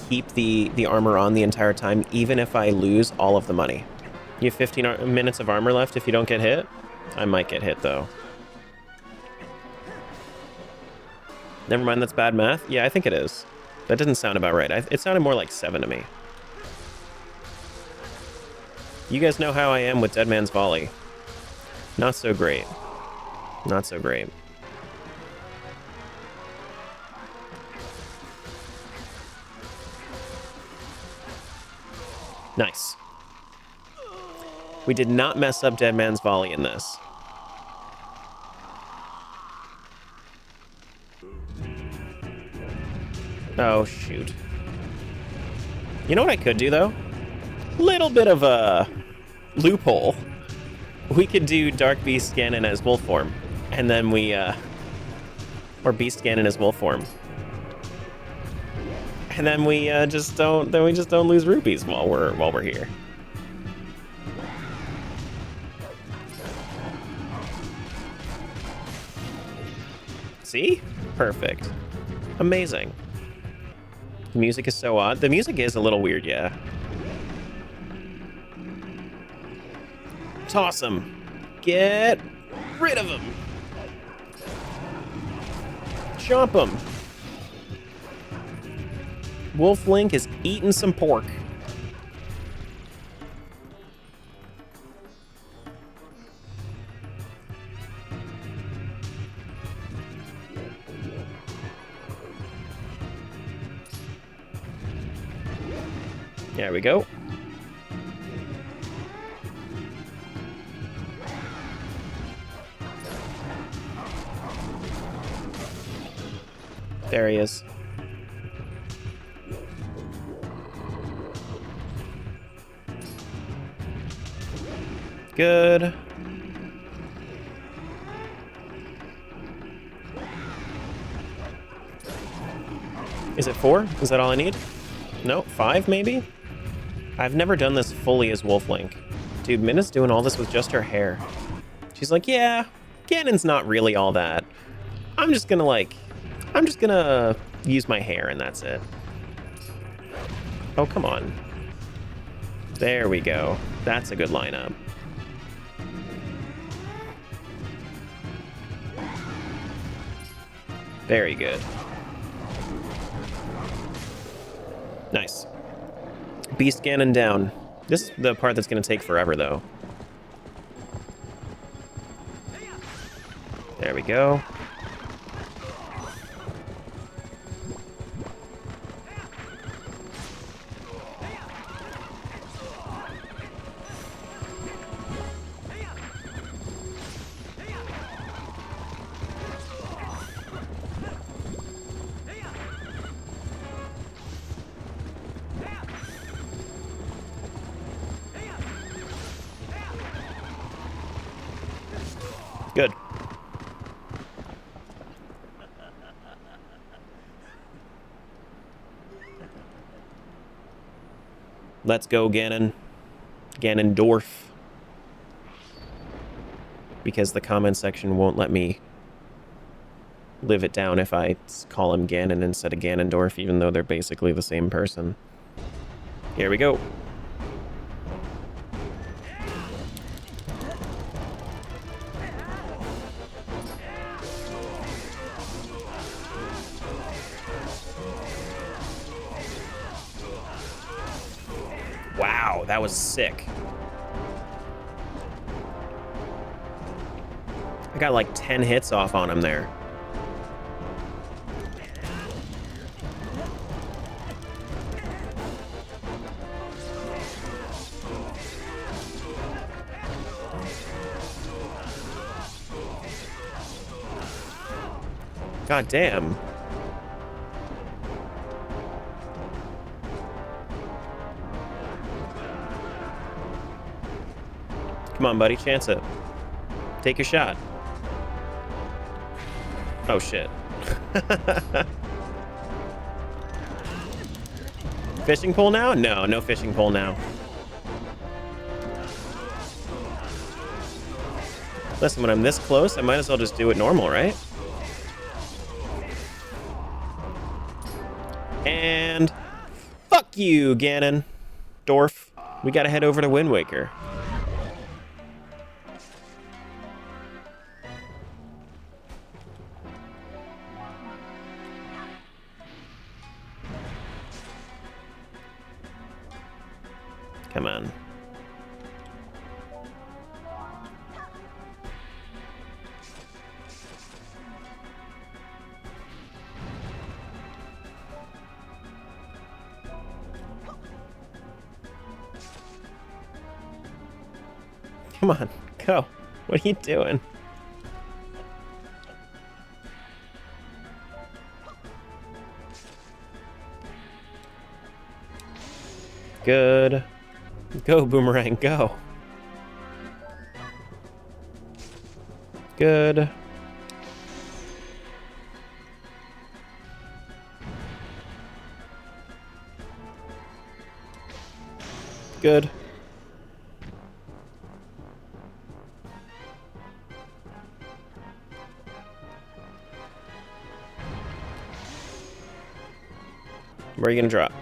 keep the armor on the entire time, even if I lose all of the money. You have 15 minutes of armor left if you don't get hit? I might get hit, though. Never mind, that's bad math. Yeah, I think it is. That doesn't sound about right. It sounded more like 7 to me. You guys know how I am with Dead Man's Volley. Not so great. Not so great. Nice. We did not mess up Dead Man's Volley in this. Oh, shoot. You know what I could do, though? Little bit of a loophole. We could do Dark Beast Ganon as wolf form, and then we, or Beast Ganon as wolf form. And then we just don't lose rupees while we're here. See? Perfect. Amazing. The music is so odd. The music is a little weird, yeah. Toss him. Get rid of him. Chomp him. Wolf Link is eating some pork. There we go. There he is. Good. Is it 4? Is that all I need? No, 5 maybe? I've never done this fully as Wolf Link. Dude, Minna's doing all this with just her hair. She's like, yeah, Ganon's not really all that. I'm just gonna use my hair and that's it. Oh, come on. There we go. That's a good lineup. Very good. Nice. Beast Ganon down. This is the part that's going to take forever, though. There we go. Good. Let's go, Ganon. Ganondorf. Because the comment section won't let me live it down if I call him Ganon instead of Ganondorf, even though they're basically the same person. Here we go. Wow, that was sick. I got like 10 hits off on him there. God damn. Come on, buddy, chance it. Take your shot. Oh, shit. Fishing pole now? No, no fishing pole now. Listen, when I'm this close, I might as well just do it normal, right? And fuck you, Ganon. Dorf. We gotta head over to Wind Waker. Come on. Come on, go. What are you doing? Good. Go, Boomerang, go. Good. Good. Where are you gonna drop?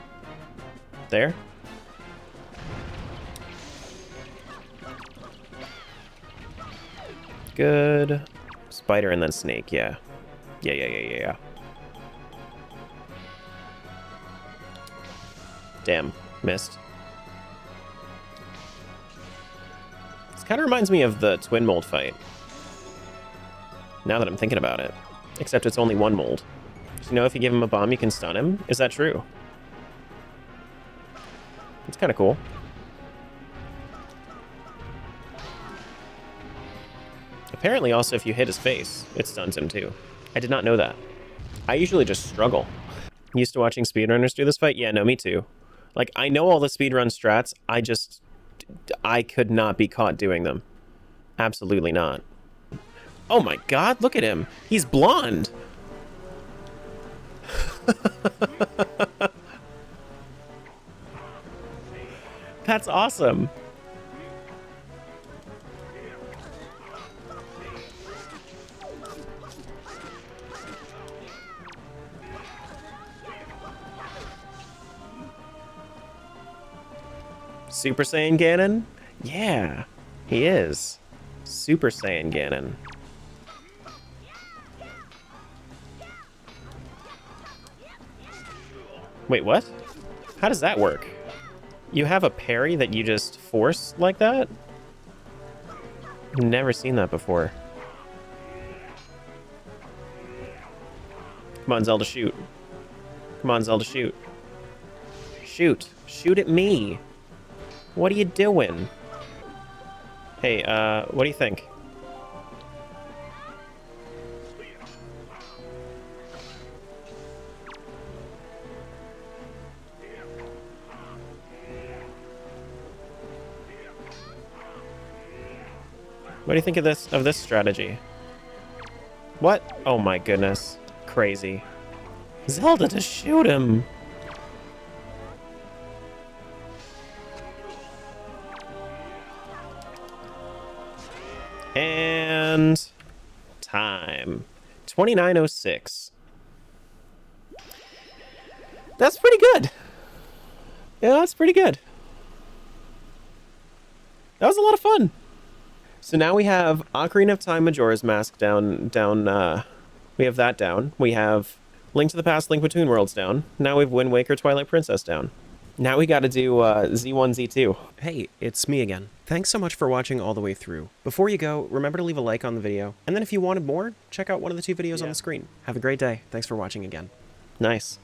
There? Good. Spider and then snake, yeah. Yeah. Damn, missed. This kind of reminds me of the twin mold fight. Now that I'm thinking about it. Except it's only one mold. You know, if you give him a bomb, you can stun him? Is that true? It's kind of cool. Apparently, also, if you hit his face, it stuns him too. I did not know that. I usually just struggle. Used to watching speedrunners do this fight? Yeah, no, me too. Like, I know all the speedrun strats, I could not be caught doing them. Absolutely not. Oh my god, look at him! He's blonde! That's awesome. Super Saiyan Ganon? Yeah, he is. Super Saiyan Ganon. Wait, what? How does that work? You have a parry that you just force like that? Never seen that before. Come on, Zelda, shoot. Come on, Zelda, shoot. Shoot. Shoot at me. What are you doing? Hey, what do you think? What do you think of this strategy? What? Oh my goodness. Crazy. Zelda, to shoot him! And time. 29:06. That's pretty good. Yeah, that's pretty good. That was a lot of fun. So now we have Ocarina of Time Majora's Mask down, we have that down. We have Link to the Past, Link Between Worlds down. Now we have Wind Waker, Twilight Princess down. Now we gotta do Z1, Z2. Hey, it's me again. Thanks so much for watching all the way through. Before you go, remember to leave a like on the video. And then if you wanted more, check out one of the two videos on the screen. Have a great day. Thanks for watching again. Nice.